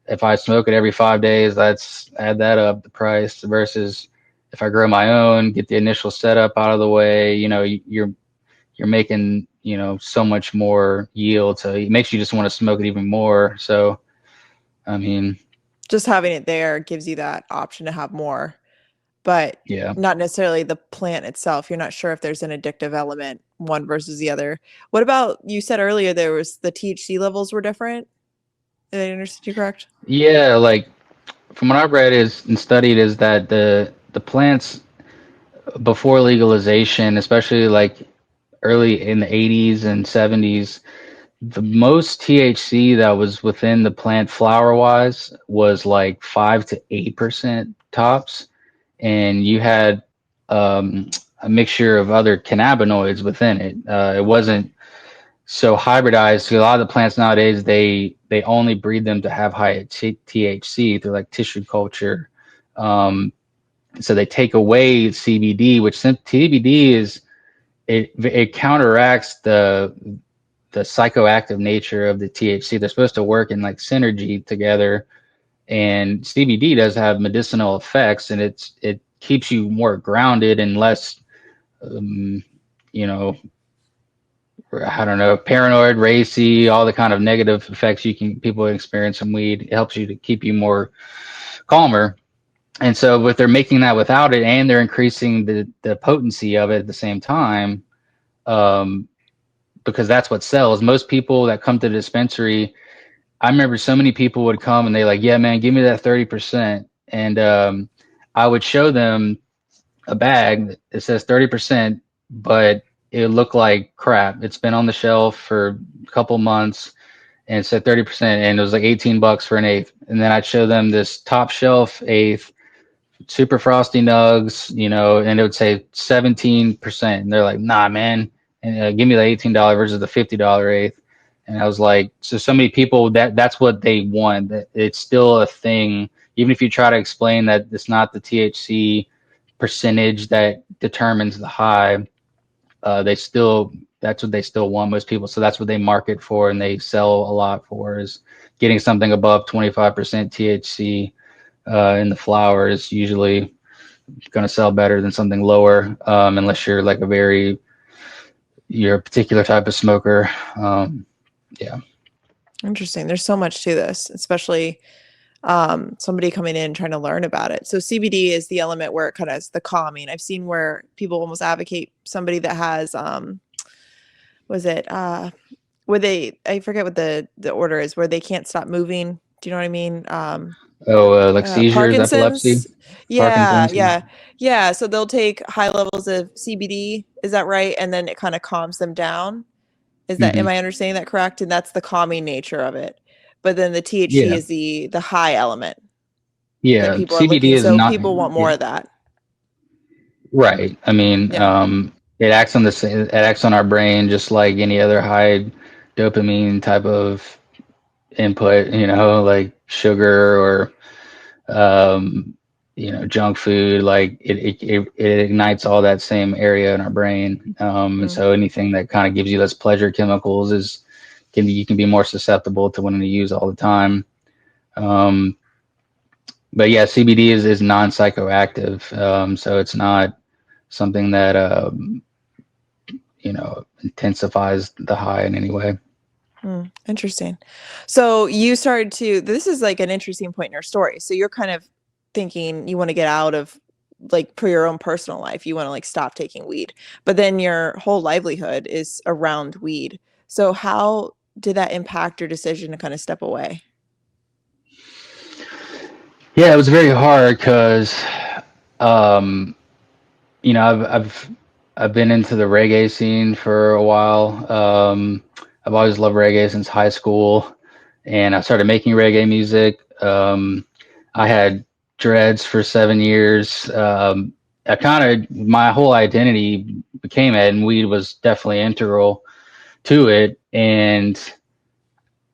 S3: if I smoke it every 5 days, that's add that up the price versus if I grow my own, get the initial setup out of the way, you're making so much more yield, so it makes you just want to smoke it even more. So I mean,
S1: Just having it there gives you that option to have more, but
S3: yeah.
S1: not necessarily the plant itself. You're not sure if there's an addictive element one versus the other. What about, you said earlier there was the THC levels were different? Did I understand you correct?
S3: Yeah, like from what I've read is and studied is that the plants before legalization, especially like early in the 80s and 70s, the most THC that was within the plant flower wise was like 5 to 8% tops. And you had a mixture of other cannabinoids within it. It wasn't so hybridized. So a lot of the plants nowadays, they only breed them to have high THC through like tissue culture. Um, so they take away CBD, which CBD is it counteracts the psychoactive nature of the THC. They're supposed to work in like synergy together, and CBD does have medicinal effects, and it keeps you more grounded and less, um, you know, I don't know, paranoid, racy, all the kind of negative effects people experience from weed. It helps you to keep you more calmer. And so if they're making that without it, and they're increasing the potency of it at the same time, um, because that's what sells. Most people that come to the dispensary, I remember so many people would come and they like, yeah, man, give me that 30%. And I would show them a bag that says 30%, but it looked like crap. It's been on the shelf for a couple months and it said 30%, and it was like $18 for an eighth. And then I'd show them this top shelf eighth, super frosty nugs, and it would say 17%. And they're like, nah, man, and give me the $18 versus the $50 eighth. And I was like, so many people that's what they want. That it's still a thing, even if you try to explain that it's not the THC percentage that determines the high. That's what they still want, most people. So that's what they market for, and they sell a lot for is getting something above 25% THC in the flower is usually going to sell better than something lower, unless you're like you're a particular type of smoker. Yeah.
S1: Interesting. There's so much to this, especially somebody coming in trying to learn about it. So CBD is the element where it kind of is the calming. I've seen where people almost advocate somebody that has was it where they, I forget what the order is, where they can't stop moving. Do you know what I mean?
S3: Oh, like seizures, epilepsy,
S1: Parkinson's. Yeah,
S3: Parkinson's.
S1: yeah, yeah. So they'll take high levels of CBD. Is that right? And then it kind of calms them down. Is that,
S3: Hmm.
S1: am I understanding that correct? And that's the calming nature of it. But then the THC
S3: Yeah,
S1: is the high element that
S3: yeah.
S1: people are
S3: CBD
S1: looking.
S3: is
S1: So
S3: not.
S1: people want more
S3: Yeah,
S1: of that.
S3: right. I mean,
S1: Yeah.
S3: it acts on it acts on our brain just like any other high dopamine type of input. Like sugar or um, junk food. Like it ignites all that same area in our brain. And
S1: Mm.
S3: so anything that kind of gives you those pleasure chemicals you can be more susceptible to wanting to use all the time. Um, but yeah, CBD is non-psychoactive, so it's not something that intensifies the high in any way.
S1: Interesting. So you started to, this is like an interesting point in your story. So you're kind of thinking you want to get out of, like, for your own personal life, you want to like stop taking weed, but then your whole livelihood is around weed. So how did that impact your decision to kind of step away?
S3: Yeah, it was very hard because um, I've been into the reggae scene for a while. I've always loved reggae since high school, and I started making reggae music. I had dreads for 7 years. I kind of my whole identity became it, and weed was definitely integral to it. And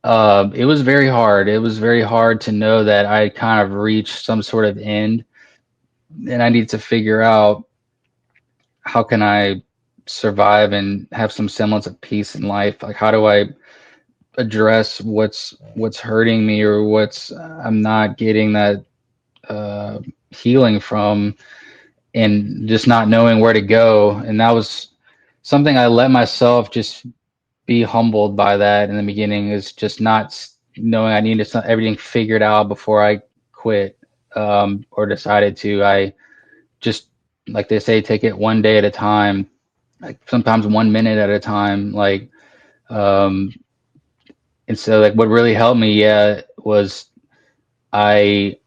S3: it was very hard. It was very hard to know that I kind of reached some sort of end, and I need to figure out how can I survive and have some semblance of peace in life? Like, how do I address what's hurting me or what's I'm not getting that uh, healing from, and just not knowing where to go. And that was something I let myself just be humbled by that in the beginning, is just not knowing I needed everything figured out before I quit, or decided to. I just, like they say, take it one day at a time, like sometimes 1 minute at a time. Um, and so like what really helped me, yeah, was I,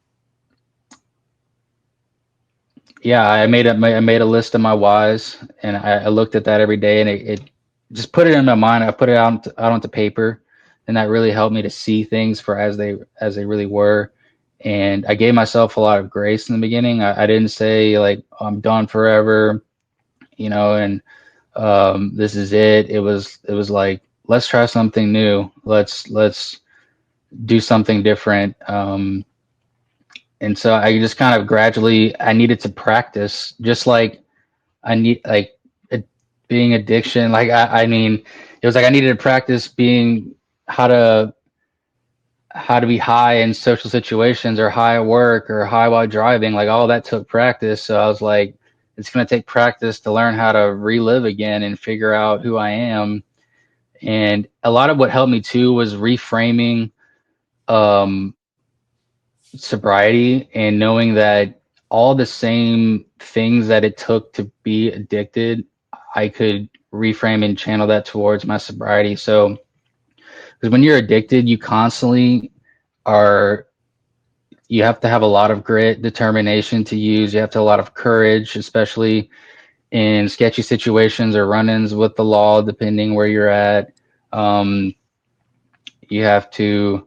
S3: I made a list of my whys, and I looked at that every day, and it just put it in my mind. I put it out onto paper, and that really helped me to see things for as they really were. And I gave myself a lot of grace in the beginning. I didn't say like, I'm done forever, and this is it. It was like, let's try something new. Let's do something different. And so I just kind of gradually, I needed to practice, just like I need, like, it, being addiction. Like, I mean, it was like I needed to practice being how to how to be high in social situations, or high at work, or high while driving. Like, all that took practice. So I was like, it's going to take practice to learn how to relive again and figure out who I am. And a lot of what helped me too was reframing um, sobriety, and knowing that all the same things that it took to be addicted, I could reframe and channel that towards my sobriety. So, because when you're addicted, are you have to have a lot of grit, determination to use. You have to have a lot of courage, especially in sketchy situations or run-ins with the law, depending where you're at. Um, you have to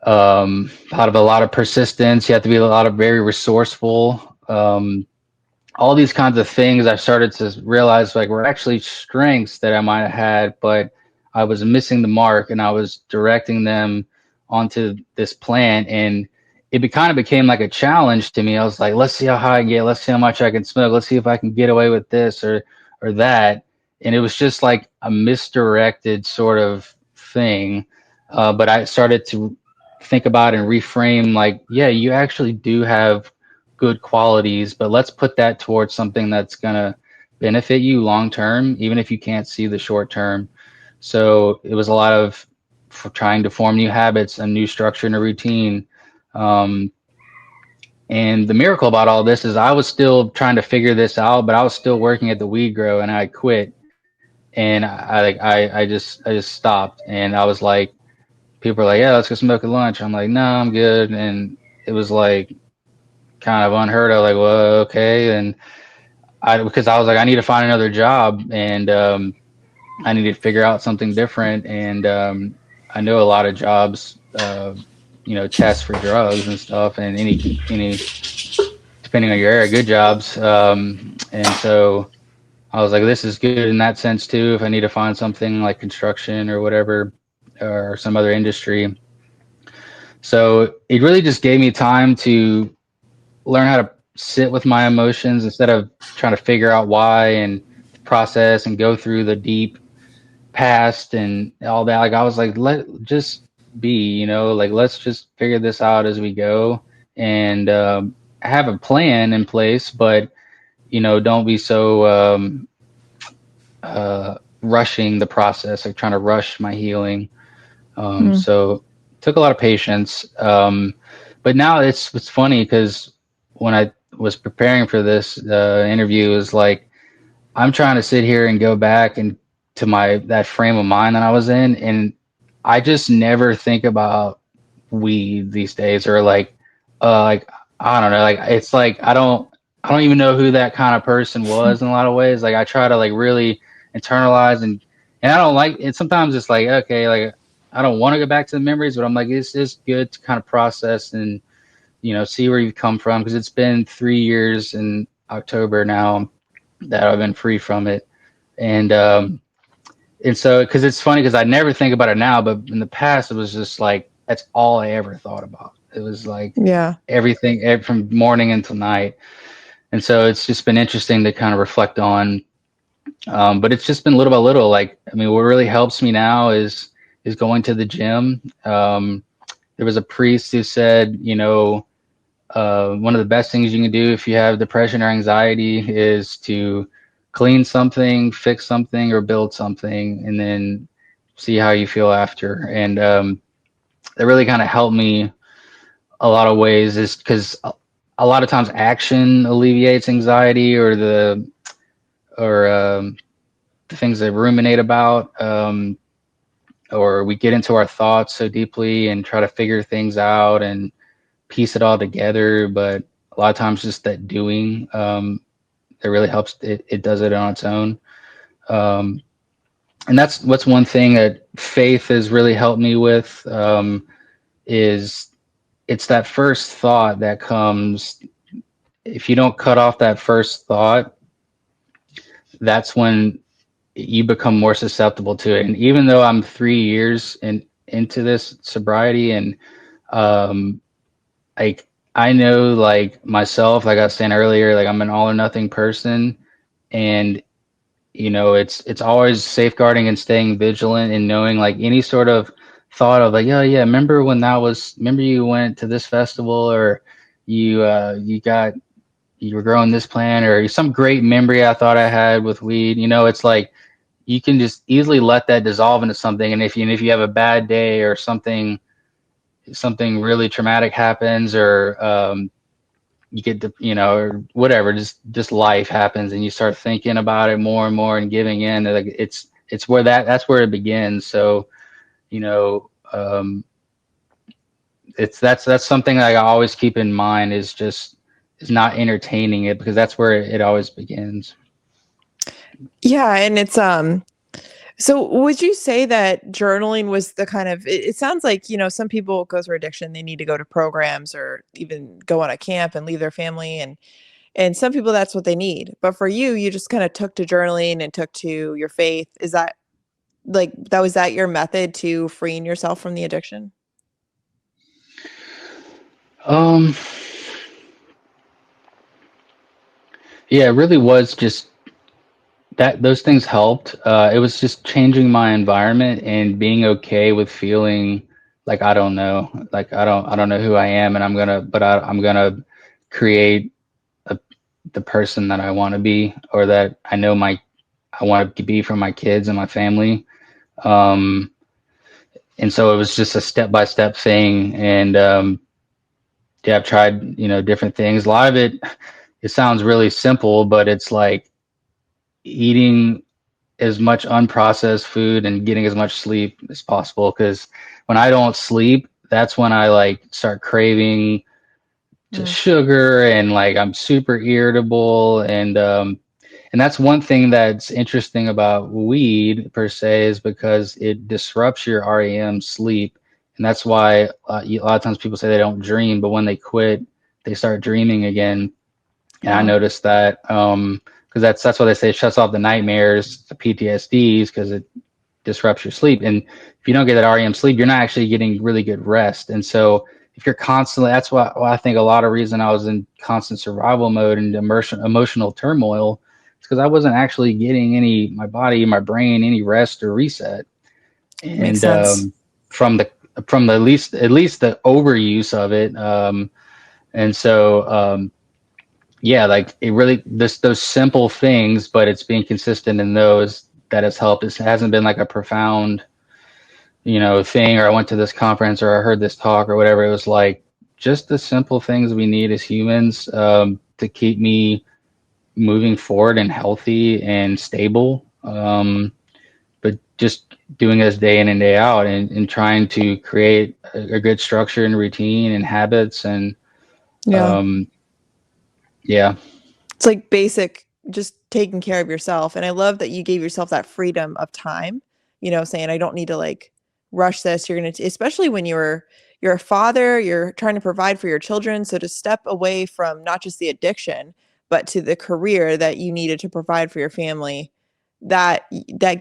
S3: have a lot of persistence. You have to be a lot of very resourceful. All these kinds of things I started to realize like were actually strengths that I might have had, but I was missing the mark, and I was directing them onto this plan. And kind of became like a challenge to me. I was like, let's see how high I get. Let's see how much I can smoke. Let's see if I can get away with this or that. And it was just like a misdirected sort of thing. But I started to think about and reframe, like, yeah, you actually do have good qualities, but let's put that towards something that's going to benefit you long term, even if you can't see the short term. So it was a lot of trying to form new habits, a new structure and a routine, And the miracle about all this is I was still trying to figure this out, but I was still working at the weed grow, and I quit. And I just stopped, and I was like, people are like, yeah, let's go smoke at lunch. I'm like, no, I'm good. And it was like kind of unheard of, like, well, okay. And because I was like, I need to find another job, and I need to figure out something different. And I know a lot of jobs, test for drugs and stuff, and any depending on your area, good jobs. And so I was like, this is good in that sense too. If I need to find something like construction or whatever, or some other industry. So it really just gave me time to learn how to sit with my emotions instead of trying to figure out why and process and go through the deep past and all that. Like I was like, let just be, like let's just figure this out as we go, and have a plan in place, but don't be so rushing the process, like trying to rush my healing. So it took a lot of patience. But now it's funny because when I was preparing for this interview, is like I'm trying to sit here and go back and to that frame of mind that I was in, and I just never think about weed these days, or like I don't know, like it's like I don't even know who that kind of person was in a lot of ways. Like I try to like really internalize, and I don't like it. Sometimes it's like, okay, like I don't want to go back to the memories, but I'm like, it's just good to kind of process and see where you've come from, because it's been 3 years in October now that I've been free from it. And so, because it's funny, because I never think about it now, but in the past, it was just like, that's all I ever thought about. It was like
S1: Yeah.
S3: everything from morning until night. And so it's just been interesting to kind of reflect on. But it's just been little by little. Like, I mean, what really helps me now is going to the gym. There was a priest who said, one of the best things you can do if you have depression or anxiety is to clean something, fix something, or build something, and then see how you feel after. And that really kind of helped me a lot of ways, is because a lot of times action alleviates anxiety, or the things they ruminate about, or we get into our thoughts so deeply and try to figure things out and piece it all together. But a lot of times just that doing, it really helps. It does it on its own. And that's what's one thing that faith has really helped me with, is it's that first thought that comes. If you don't cut off that first thought, that's when you become more susceptible to it. And even though I'm 3 years into this sobriety, and like I know, like myself, like I was saying earlier, like I'm an all or nothing person, and it's always safeguarding and staying vigilant and knowing, like any sort of thought of like, oh yeah, remember you went to this festival, or you were growing this plant, or some great memory I thought I had with weed. It's like you can just easily let that dissolve into something. And if you have a bad day, or something really traumatic happens, or you get or whatever, just life happens, and you start thinking about it more and more and giving in. Like it's where that's where it begins. So you know, that's something that I always keep in mind, is not entertaining it, because that's where it always begins.
S1: Yeah, and it's so would you say that journaling was the kind of it sounds like, some people go through addiction, they need to go to programs or even go on a camp and leave their family, and some people that's what they need. But for you, you just kind of took to journaling and took to your faith. Is that was that your method to freeing yourself from the addiction?
S3: Um, yeah, it really was just that those things helped. It was just changing my environment and being okay with feeling like I don't know, like I don't know who I am, and I'm gonna create the person that I want to be, or that I want to be for my kids and my family. Um, and so it was just a step by step thing, and yeah, I've tried, different things. A lot of it sounds really simple, but it's like eating as much unprocessed food and getting as much sleep as possible. Because when I don't sleep, that's when I like start craving just
S1: Mm,
S3: sugar, and like I'm super irritable. And that's one thing that's interesting about weed per se, is because it disrupts your REM sleep. And that's why a lot of times people say they don't dream, but when they quit, they start dreaming again. And I
S1: wow.
S3: noticed that because that's why they say it shuts off the nightmares, the PTSDs, because it disrupts your sleep. And if you don't get that REM sleep, you're not actually getting really good rest. And so if you're constantly, that's why I think a lot of reason I was in constant survival mode and emotional turmoil, is because I wasn't actually getting my body, my brain, any rest or reset.
S1: Makes
S3: And
S1: sense.
S3: from the at least the overuse of it. And so yeah, like it really, those simple things, but it's being consistent in those that has helped. It hasn't been like a profound, thing, or I went to this conference or I heard this talk or whatever. It was like just the simple things we need as humans, to keep me moving forward and healthy and stable. But just doing this day in and day out, and trying to create a good structure and routine and habits. And
S1: Yeah.
S3: um, yeah.
S1: It's like basic, just taking care of yourself. And I love that you gave yourself that freedom of time, saying, I don't need to like rush this. You're going to, especially when you're a father, you're trying to provide for your children. So to step away from not just the addiction, but to the career that you needed to provide for your family, that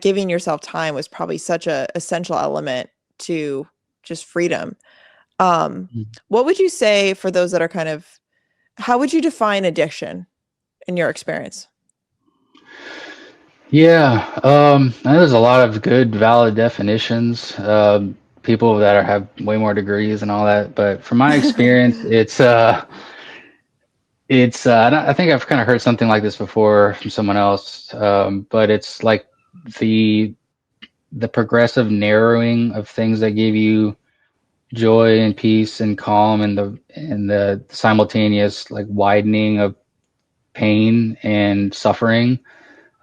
S1: giving yourself time was probably such a essential element to just freedom. Um, what would you say for those that are how would you define addiction in your experience?
S3: Yeah, there's a lot of good, valid definitions. People that have way more degrees and all that, but from my experience, I think I've kind of heard something like this before from someone else, but it's like the the progressive narrowing of things that give you joy and peace and calm, and the simultaneous like widening of pain and suffering.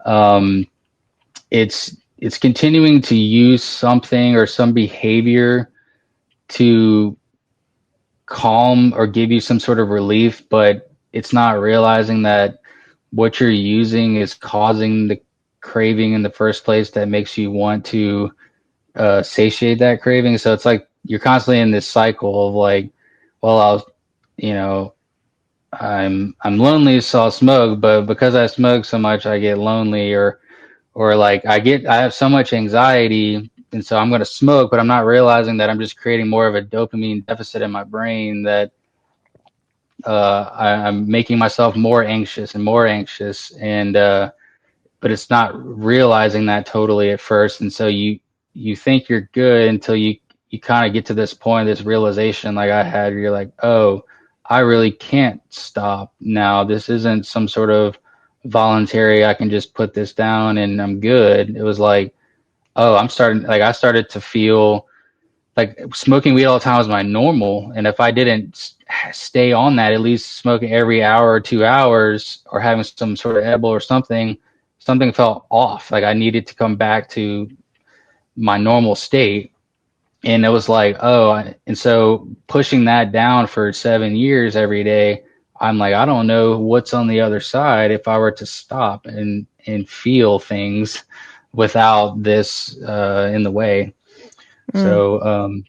S3: Um, it's continuing to use something or some behavior to calm or give you some sort of relief, but it's not realizing that what you're using is causing the craving in the first place that makes you want to satiate that craving. So it's like you're constantly in this cycle of like, well, you know I'm lonely, so I'll smoke, but because I smoke so much I get lonely. Or like I have so much anxiety, and so I'm going to smoke, but I'm not realizing that I'm just creating more of a dopamine deficit in my brain, that I'm making myself more anxious and more anxious. And but it's not realizing that totally at first. And so you think you're good until you kind of get to this point, this realization like I had, where you're like, oh, I really can't stop now. This isn't some sort of voluntary, I can just put this down and I'm good. It was like, oh, I started to feel like smoking weed all the time was my normal. And if I didn't stay on that, at least smoking every hour or 2 hours, or having some sort of edible or something, something felt off. Like I needed to come back to my normal state. And it was like, oh, and so pushing that down for 7 years every day, I'm like, I don't know what's on the other side if I were to stop and feel things without this in the way.
S1: Mm,
S3: So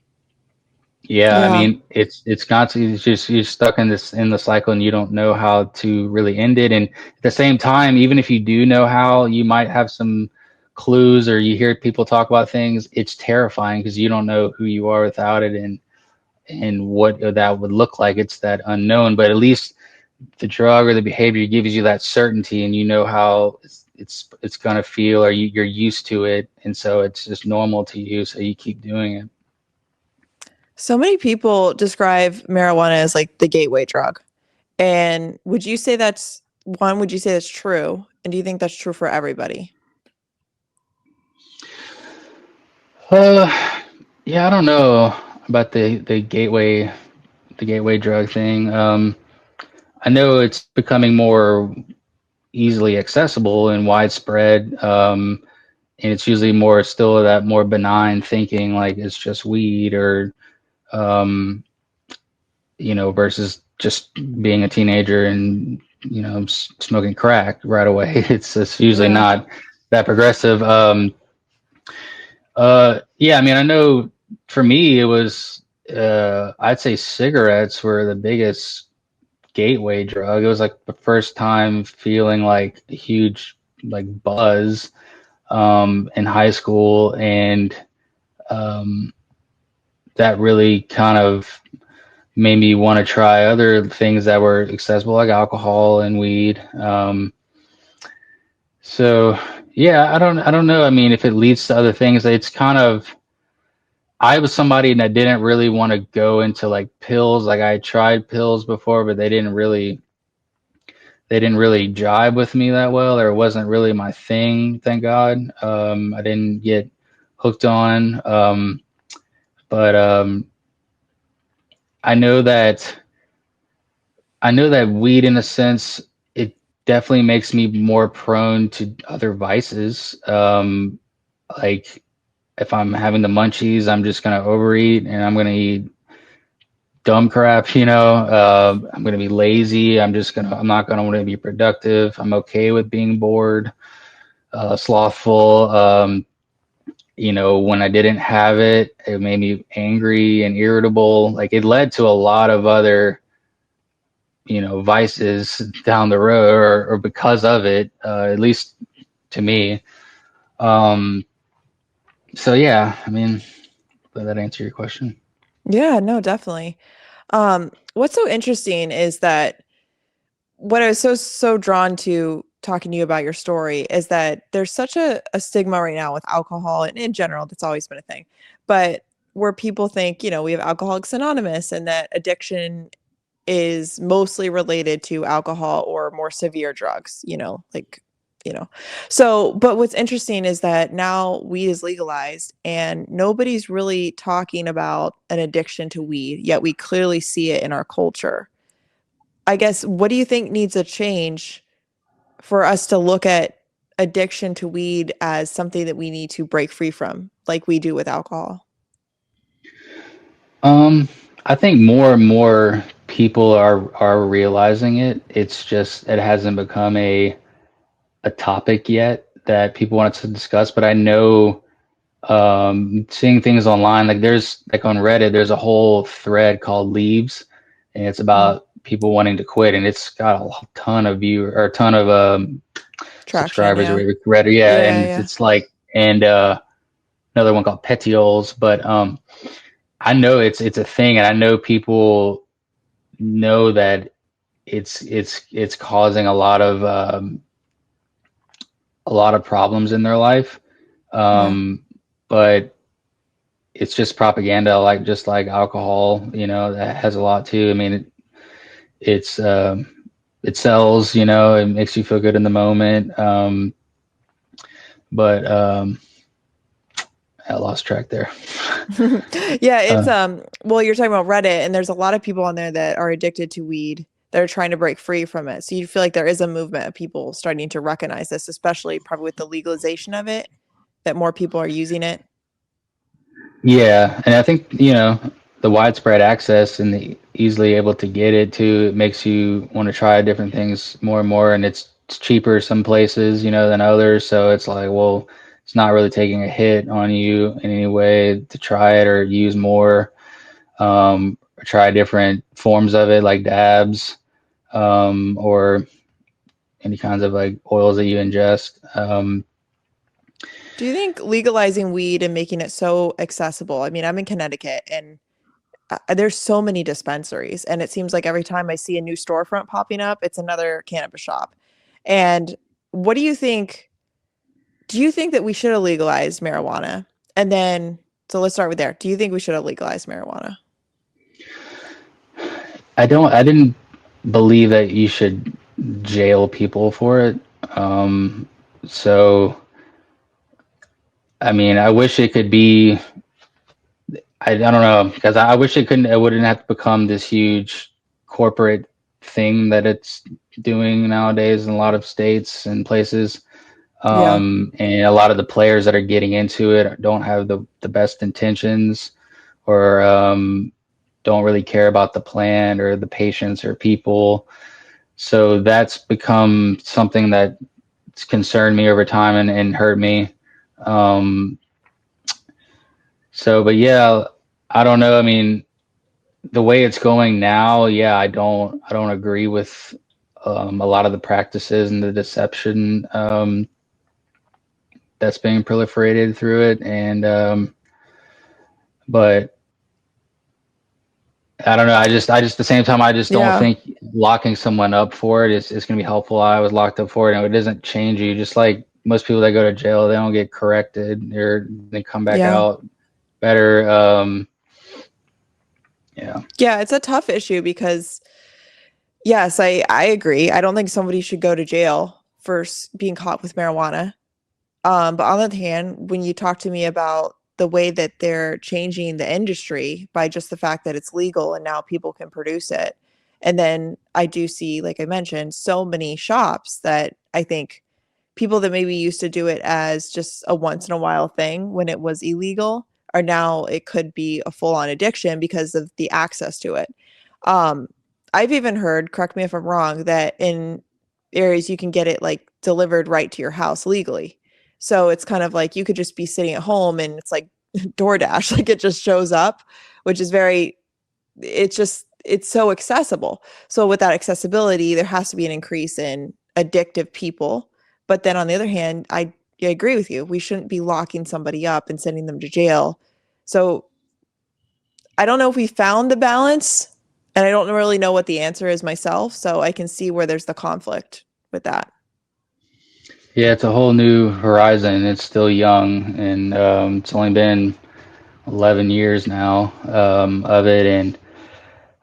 S3: yeah, I
S1: yeah.
S3: mean, it's constantly, it's just you're stuck in the cycle, and you don't know how to really end it. And at the same time, even if you do know how, you might have some clues, or you hear people talk about things. It's terrifying because you don't know who you are without it, and what that would look like. It's that unknown. But at least the drug or the behavior gives you that certainty, and you know how it's gonna feel, or you're used to it, and so it's just normal to you. So you keep doing it.
S1: So many people describe marijuana as like the gateway drug. And would you say that's true? And do you think that's true for everybody?
S3: Uh, yeah, I don't know about the gateway the gateway drug thing. I know it's becoming more easily accessible and widespread, and it's usually more still that more benign thinking, like it's just weed or um, versus just being a teenager and smoking crack right away. It's usually
S1: Yeah.
S3: not that progressive. Yeah, I mean, I know for me it was I'd say cigarettes were the biggest gateway drug. It was like the first time feeling like a huge like buzz in high school, and um, that really kind of made me want to try other things that were accessible, like alcohol and weed. So yeah, I don't know. I mean, if it leads to other things, it's kind of. I was somebody that didn't really want to go into like pills. Like I tried pills before, but they didn't really jive with me that well, or it wasn't really my thing. Thank God, I didn't get hooked on. But I know that I know that weed, in a sense, it definitely makes me more prone to other vices. Like if I'm having the munchies, I'm just gonna overeat and I'm gonna eat dumb crap. I'm gonna be lazy. I'm not gonna want to be productive. I'm okay with being bored, slothful. When I didn't have it, it made me angry and irritable. Like it led to a lot of other vices down the road, or because of it, at least to me. Um, so yeah, I mean, did that answer your question?
S1: Yeah, no, definitely. What's so interesting is that what I was so drawn to talking to you about your story is that there's such a stigma right now with alcohol and in general, that's always been a thing. But where people think, we have Alcoholics Anonymous and that addiction is mostly related to alcohol or more severe drugs, you know. So, but what's interesting is that now weed is legalized and nobody's really talking about an addiction to weed, yet we clearly see it in our culture. I guess, what do you think needs a change for us to look at addiction to weed as something that we need to break free from, like we do with alcohol?
S3: Um, I think more and more people are realizing it. It's just it hasn't become a topic yet that people want to discuss. But I know, seeing things online, like there's like on Reddit, there's a whole thread called Leaves, and it's
S1: Mhm.
S3: about people wanting to quit, and it's got a ton of view or a ton of
S1: Traction,
S3: subscribers or
S1: yeah.
S3: whatever, Reddit, yeah,
S1: Yeah,
S3: and
S1: yeah.
S3: it's like, and another one called Petioles, but I know it's a thing, and I know people know that it's causing a lot of problems in their life,
S1: Yeah.
S3: but it's just propaganda, like just like alcohol, that has a lot too. I mean, it sells, it makes you feel good in the moment, but I lost track there.
S1: Yeah, it's
S3: uh,
S1: well, you're talking about Reddit and there's a lot of people on there that are addicted to weed that are trying to break free from it. So you feel like there is a movement of people starting to recognize this, especially probably with the legalization of it, that more people are using it.
S3: yeah, and I think the widespread access and the easily able to get it too, it makes you want to try different things more and more, and it's cheaper some places, than others. So it's like, well, it's not really taking a hit on you in any way to try it or use more, or try different forms of it like dabs, or any kinds of like oils that you ingest.
S1: Do you think legalizing weed and making it so accessible? I mean, I'm in Connecticut and there's so many dispensaries, and it seems like every time I see a new storefront popping up, it's another cannabis shop. And what do you think? Do you think that we should have legalized marijuana? And then, so let's start with there. Do you think we should have legalized marijuana?
S3: I didn't believe that you should jail people for it. Um, so, I mean, I wish it could be. I don't know, because I wish it wouldn't have to become this huge corporate thing that it's doing nowadays in a lot of states and places.
S1: Yeah.
S3: And a lot of the players that are getting into it don't have the best intentions, or don't really care about the plan or the patients or people. So that's become something that's concerned me over time and hurt me. Um, but yeah, I don't know. I mean, the way it's going now, yeah, I don't agree with a lot of the practices and the deception that's being proliferated through it. And but I don't know. At the same time, I just don't
S1: Yeah.
S3: think locking someone up for it is going to be helpful. I was locked up for it, and it doesn't change you. Just like most people that go to jail, they don't get corrected, or they come back
S1: Yeah.
S3: out better. Yeah.
S1: Yeah, it's a tough issue because yes, I agree. I don't think somebody should go to jail for being caught with marijuana. But on the other hand, when you talk to me about the way that they're changing the industry by just the fact that it's legal and now people can produce it. And then I do see, like I mentioned, so many shops that I think people that maybe used to do it as just a once in a while thing when it was illegal are now it could be a full on addiction because of the access to it. Um, I've even heard, correct me if I'm wrong, that in areas you can get it like delivered right to your house legally. So it's kind of like you could just be sitting at home and it's like DoorDash, like it just shows up, which is very, it's so accessible. So with that accessibility, there has to be an increase in addictive people. But then on the other hand, I agree with you. We shouldn't be locking somebody up and sending them to jail. So I don't know if we found the balance, and I don't really know what the answer is myself. So I can see where there's the conflict with that.
S3: Yeah, it's a whole new horizon. It's still young, and it's only been 11 years now of it. And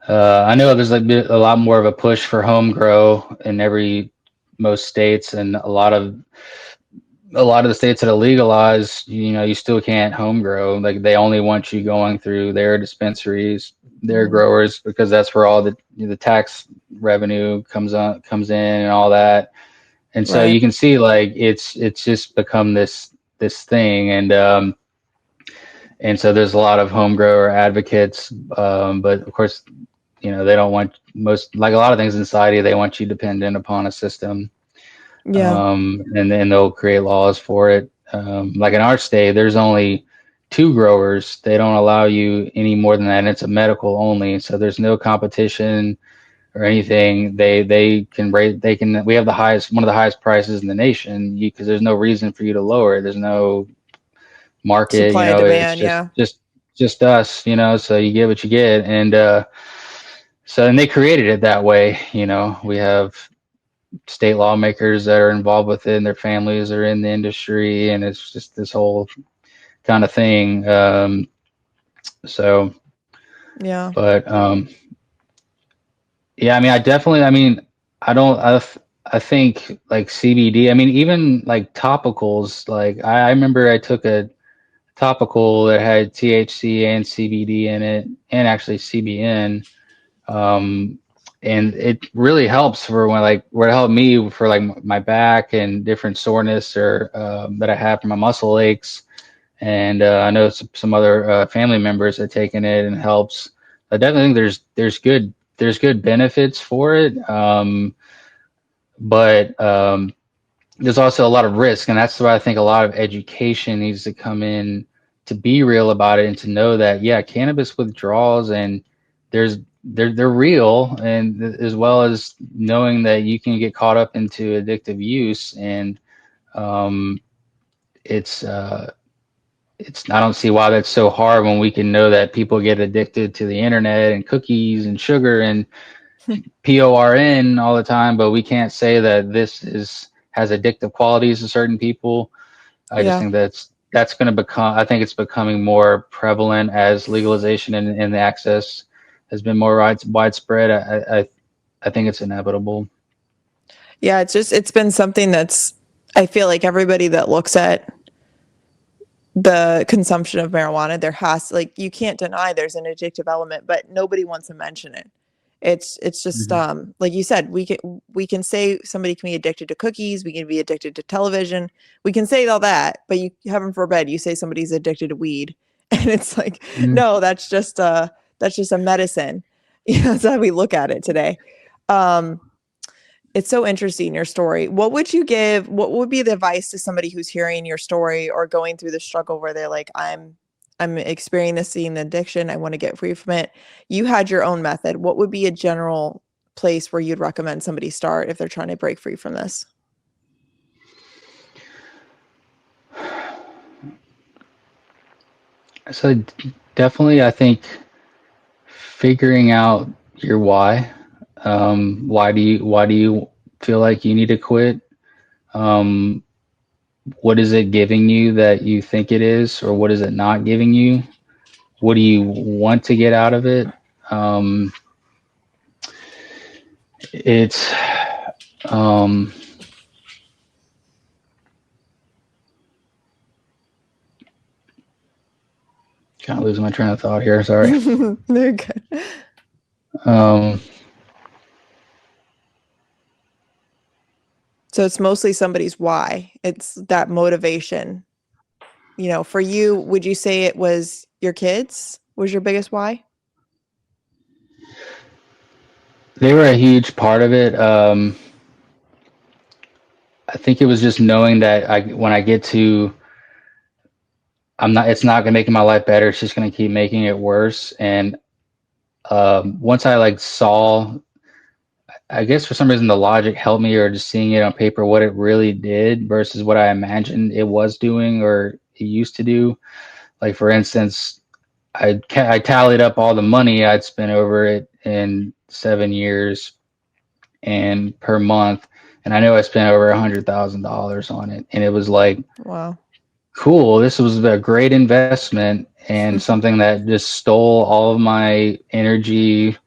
S3: I know there's a lot more of a push for home grow in most states, and a lot of the states that are legalized, you still can't home grow. Like they only want you going through their dispensaries, their
S1: Mhm.
S3: growers, because that's where all the tax revenue comes in and all that. And so
S1: Right.
S3: you can see like it's just become this thing. And so there's a lot of home grower advocates, but of course, they don't want most, like a lot of things in society, they want you dependent upon a system,
S1: Yeah.
S3: and then they'll create laws for it. Like in our state, there's only two growers. They don't allow you any more than that, and it's a medical only. So there's no competition or anything. They can rate. They can. We have one of the highest prices in the nation, because there's no reason for you to lower it. There's no market.
S1: Supply and
S3: It's
S1: demand.
S3: just
S1: Yeah.
S3: just just us. So you get what you get, and they created it that way. We have state lawmakers that are involved with it, and their families are in the industry, and it's just this whole kind of thing. So,
S1: Yeah.
S3: but yeah, I mean, I don't, I think like CBD, I mean, even like topicals, like I remember I took a topical that had THC and CBD in it, and actually CBN. Um, and it really helps for where it helped me for like my back and different soreness or that I have from my muscle aches. And I know some other family members have taken it and it helps. I definitely think there's good benefits for it, but there's also a lot of risk, and that's why I think a lot of education needs to come in to be real about it and to know that cannabis withdrawals and they're real, and as well as knowing that you can get caught up into addictive use, and um, it's I don't see why that's so hard when we can know that people get addicted to the internet and cookies and sugar and PORN all the time, but we can't say that has addictive qualities to certain people. I just
S1: Yeah.
S3: think that's going to become. I think it's becoming more prevalent as legalization and the access has been more widespread. I think it's inevitable.
S1: Yeah. It's been something that's, I feel like everybody that looks at the consumption of marijuana. There has, like, you can't deny there's an addictive element, but nobody wants to mention it. It's just
S3: Mhm.
S1: like you said, we can say somebody can be addicted to cookies, we can be addicted to television, we can say all that, but you, heaven forbid, you say somebody's addicted to weed, and it's like,
S3: Mhm.
S1: no, that's just a medicine. That's how we look at it today. Um, it's so interesting, your story. What would be the advice to somebody who's hearing your story or going through the struggle where they're like, I'm experiencing the addiction, I want to get free from it. You had your own method. What would be a general place where you'd recommend somebody start if they're trying to break free from this?
S3: So definitely, I think figuring out your why. Why do you feel like you need to quit? Um, what is it giving you that you think it is, or what is it not giving you? What do you want to get out of it? Um, it's um, kind of losing my train of thought here. Sorry.
S1: They're good.
S3: Um,
S1: So it's mostly somebody's why. It's that motivation. For you, would you say it was your kids was your biggest why?
S3: they were a huge part of it. I think it was just knowing that when I get to, it's not gonna make my life better. It's just gonna keep making it worse. And once I like saw, I guess for some reason the logic helped me, or just seeing it on paper, what it really did versus what I imagined it was doing or it used to do. Like for instance, I tallied up all the money I'd spent over it in 7 years and per month, and I know I spent over $100,000 on it, and it was like,
S1: Wow.
S3: cool, this was a great investment and something that just stole all of my energy,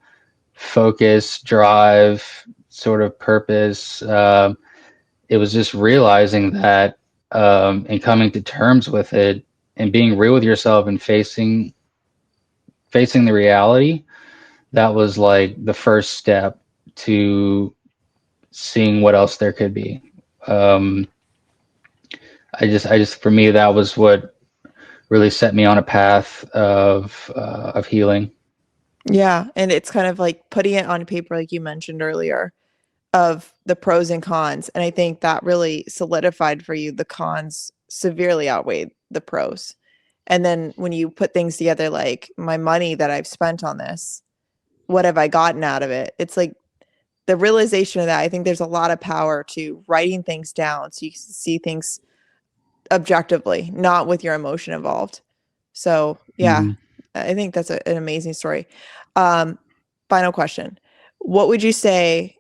S3: focus, drive, sort of purpose. It was just realizing that, and coming to terms with it and being real with yourself and facing the reality. That was like the first step to seeing what else there could be. Um, for me, that was what really set me on a path of healing.
S1: Yeah, and it's kind of like putting it on paper, like you mentioned earlier, of the pros and cons. And I think that really solidified for you the cons severely outweighed the pros. And then when you put things together, like my money that I've spent on this, what have I gotten out of it? It's like the realization of that. I think there's a lot of power to writing things down so you can see things objectively, not with your emotion involved. So yeah,
S3: Mhm.
S1: I think that's an amazing story. Um, Final question. What would you say,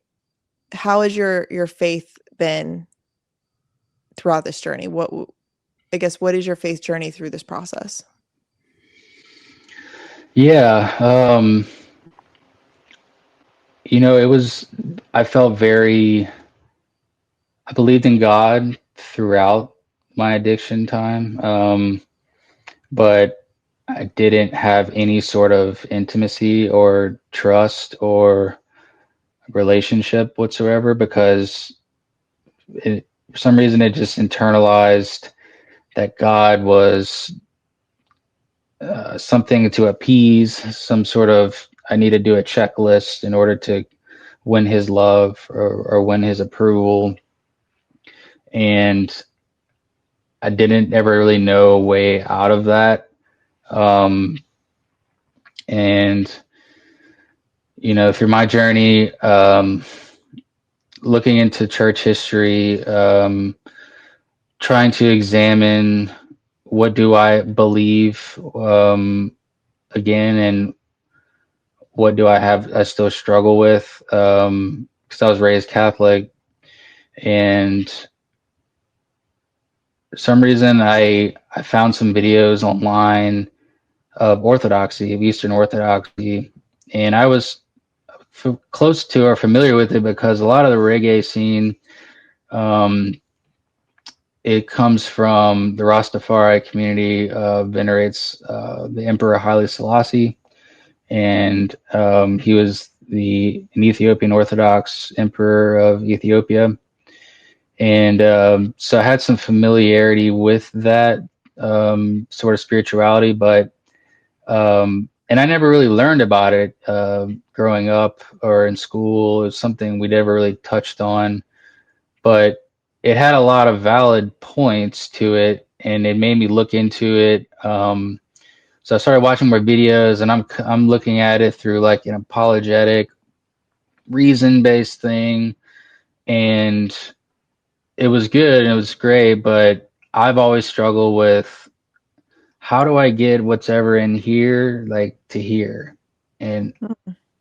S1: how has your faith been throughout this journey? I guess, what is your faith journey through this process?
S3: Yeah, it was. I felt very. I believed in God throughout my addiction time, but I didn't have any sort of intimacy or trust or relationship whatsoever because for some reason it just internalized that God was something to appease, some sort of, I need to do a checklist in order to win his love or win his approval. And I didn't ever really know a way out of that. Um, and, through my journey, looking into church history, trying to examine what do I believe again, and what do I still struggle with, because I was raised Catholic, and for some reason I found some videos online of Orthodoxy, of Eastern Orthodoxy, and I was close to or familiar with it because a lot of the reggae scene, um, it comes from the Rastafari community, venerates the Emperor Haile Selassie, and he was an Ethiopian Orthodox Emperor of Ethiopia. And so I had some familiarity with that sort of spirituality, but and I never really learned about it growing up or in school. It was something we never really touched on, but it had a lot of valid points to it, and it made me look into it. So I started watching more videos, and I'm looking at it through like an apologetic, reason-based thing, and it was good and it was great, but I've always struggled with how do I get what's ever in here like to here, and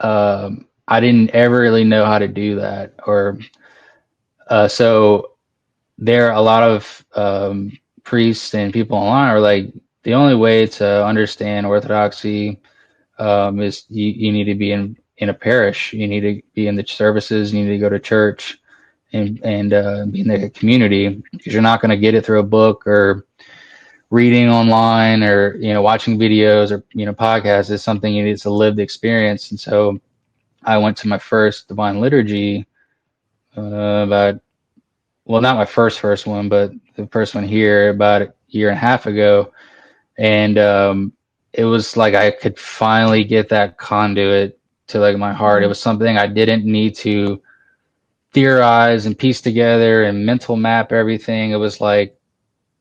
S3: I didn't ever really know how to do that, or so there are a lot of priests and people online are like the only way to understand orthodoxy is you need to be in a parish, you need to be in the services, you need to go to church and be in the community, because you're not going to get it through a book or reading online or watching videos or podcasts. Is something you need. It's a lived experience. And so I went to my first divine liturgy about, well, not my first one, but the first one here about a year and a half ago. And it was like I could finally get that conduit to like my heart. It was something I didn't need to theorize and piece together and mental map everything. It was like,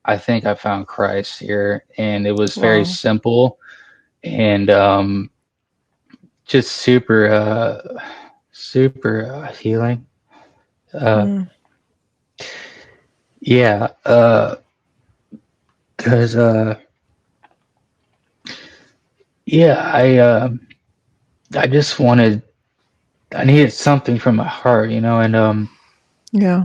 S3: I think I found Christ here, and it was very
S1: Wow.
S3: simple and just super healing.
S1: Mm.
S3: Yeah, because yeah, I just I needed something from my heart, and
S1: Yeah.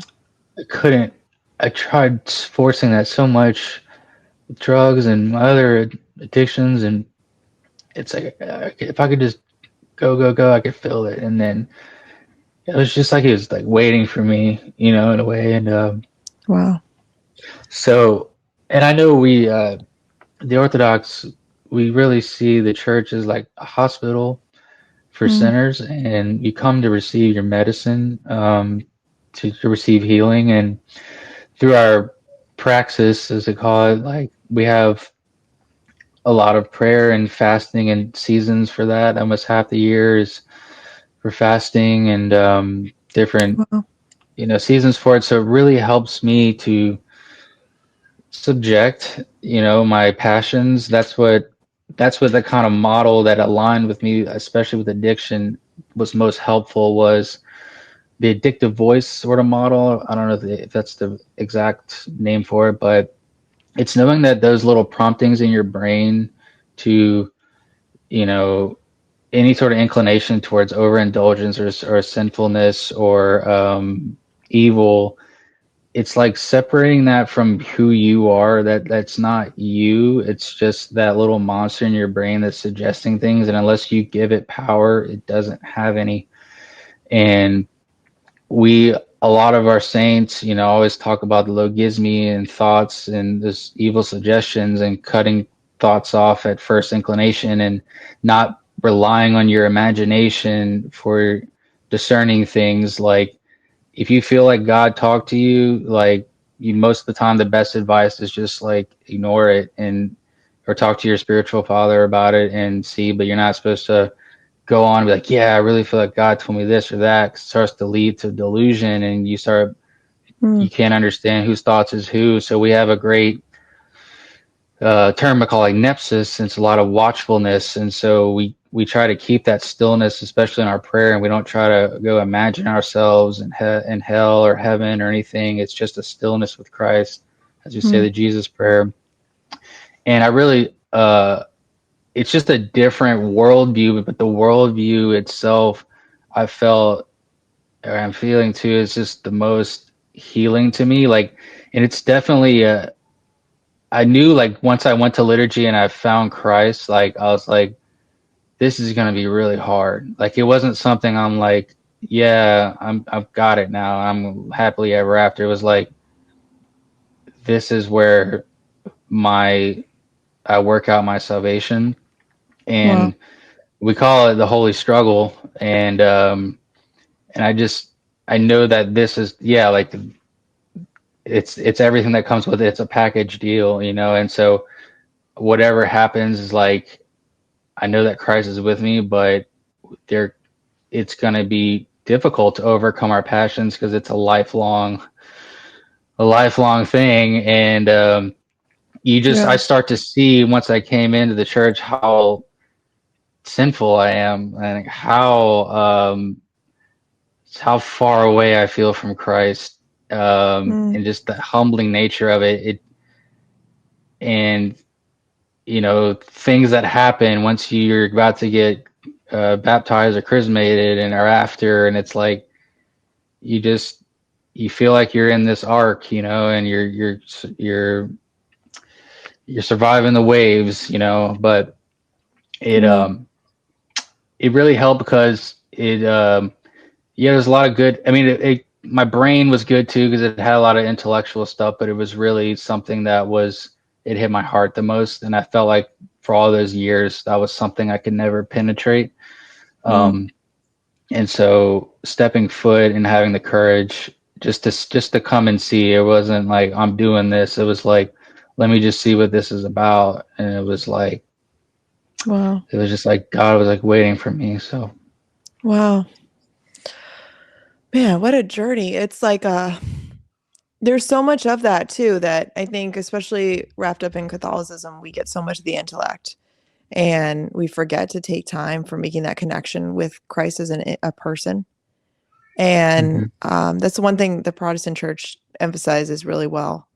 S3: I couldn't. I tried forcing that so much with drugs and my other addictions, and it's like if I could just go, I could feel it, and then it was just like he was like waiting for me, in a way. And
S1: Wow.
S3: so, and I know the Orthodox, we really see the church as like a hospital for
S1: Mm.
S3: sinners, and you come to receive your medicine, to receive healing. And through our praxis, as they call it, like we have a lot of prayer and fasting and seasons for that. Almost half the year is for fasting and different
S1: Wow.
S3: seasons for it. So it really helps me to subject, my passions. That's what the kind of model that aligned with me, especially with addiction, was most helpful, was the addictive voice sort of model. I don't know if that's the exact name for it, but it's knowing that those little promptings in your brain to, you know, any sort of inclination towards overindulgence or sinfulness or evil, it's like separating that from who you are. That's not you. It's just that little monster in your brain that's suggesting things, and unless you give it power, it doesn't have any. And a lot of our saints, always talk about the logismy and thoughts and this evil suggestions and cutting thoughts off at first inclination and not relying on your imagination for discerning things. Like if you feel like God talked to you, like most of the time, the best advice is just like ignore it or talk to your spiritual father about it and see, but you're not supposed to go on and be like, yeah, I really feel like God told me this or that. 'Cause it starts to lead to delusion, and
S1: Mm.
S3: you can't understand whose thoughts is who. So we have a great term we call like nepsis, and it's a lot of watchfulness. And so we try to keep that stillness, especially in our prayer, and we don't try to go imagine ourselves in hell or heaven or anything. It's just a stillness with Christ, as you say
S1: Mm.
S3: the Jesus prayer. And I really, it's just a different worldview, but the worldview itself, I felt, or I'm feeling too, is just the most healing to me. Like, and it's definitely, I knew like once I went to liturgy and I found Christ, like I was like, this is going to be really hard. Like, it wasn't something I'm like, yeah, I've got it now. I'm happily ever after. It was like, this is where I work out my salvation,
S1: Wow.
S3: and we call it the holy struggle. And I know that this is, yeah, like it's everything that comes with it. It's a package deal, you know. And so whatever happens is like, I know that Christ is with me, but there it's going to be difficult to overcome our passions because it's a lifelong thing. And I
S1: Yeah.
S3: start to see once I came into the church how sinful I am, and how far away I feel from Christ,
S1: Mm.
S3: and just the humbling nature of it. And things that happen once you're about to get baptized or chrismated and are after, and it's like you just you feel like you're in this ark, and you're surviving the waves, but it
S1: Yeah.
S3: it really helped because yeah, there's a lot of good. I mean, my brain was good too because it had a lot of intellectual stuff, but it was really something it hit my heart the most, and I felt like for all those years that was something I could never penetrate.
S1: Mm.
S3: Um, and so stepping foot and having the courage just to come and see, it wasn't like I'm doing this. It was like, let me just see what this is about, and
S1: Wow.
S3: it was just like God was like waiting for me. So.
S1: Wow. Man, what a journey. It's like there's so much of that too that I think, especially wrapped up in Catholicism, we get so much of the intellect and we forget to take time for making that connection with Christ as a person. And
S3: Mhm.
S1: that's the one thing the Protestant church emphasizes really well.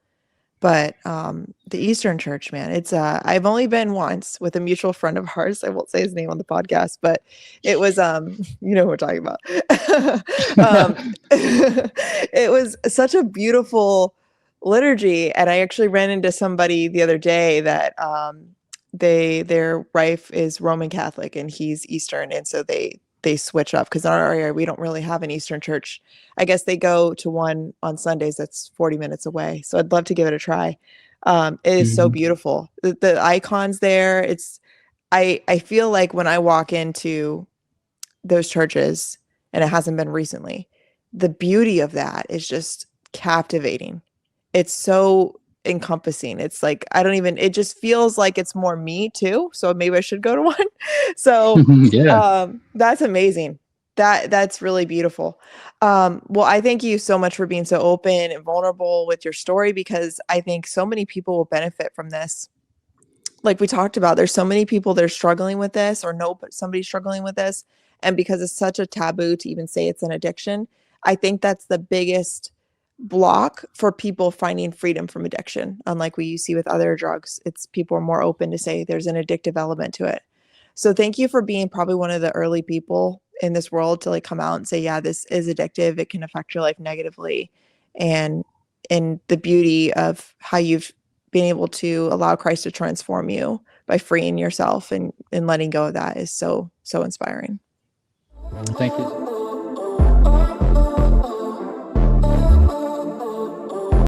S1: But the Eastern Church, man, it's I've only been once with a mutual friend of ours. I won't say his name on the podcast, but it was you know who we're talking about. It was such a beautiful liturgy, and I actually ran into somebody the other day that their wife is Roman Catholic and he's Eastern, and so they switch up because in our area we don't really have an Eastern church. I guess they go to one on Sundays that's 40 minutes away. So I'd love to give it a try. It is so
S3: Mhm.
S1: beautiful. The icons there, I feel like when I walk into those churches, and it hasn't been recently, the beauty of that is just captivating. It's so encompassing. It's like I don't even it just feels like it's more me too. So maybe I should go to one. So
S3: Yeah.
S1: that's amazing. That's really beautiful. Well, I thank you so much for being so open and vulnerable with your story because I think so many people will benefit from this. Like we talked about, there's so many people that are struggling with this or know somebody struggling with this. And because it's such a taboo to even say it's an addiction, I think that's the biggest block for people finding freedom from addiction. Unlike what you see with other drugs, it's people are more open to say there's an addictive element to it. So thank you for being probably one of the early people in this world to like come out and say, yeah, this is addictive. It can affect your life negatively. And the beauty of how you've being able to allow Christ to transform you by freeing yourself and letting go of that is so, so inspiring.
S3: Well, thank you.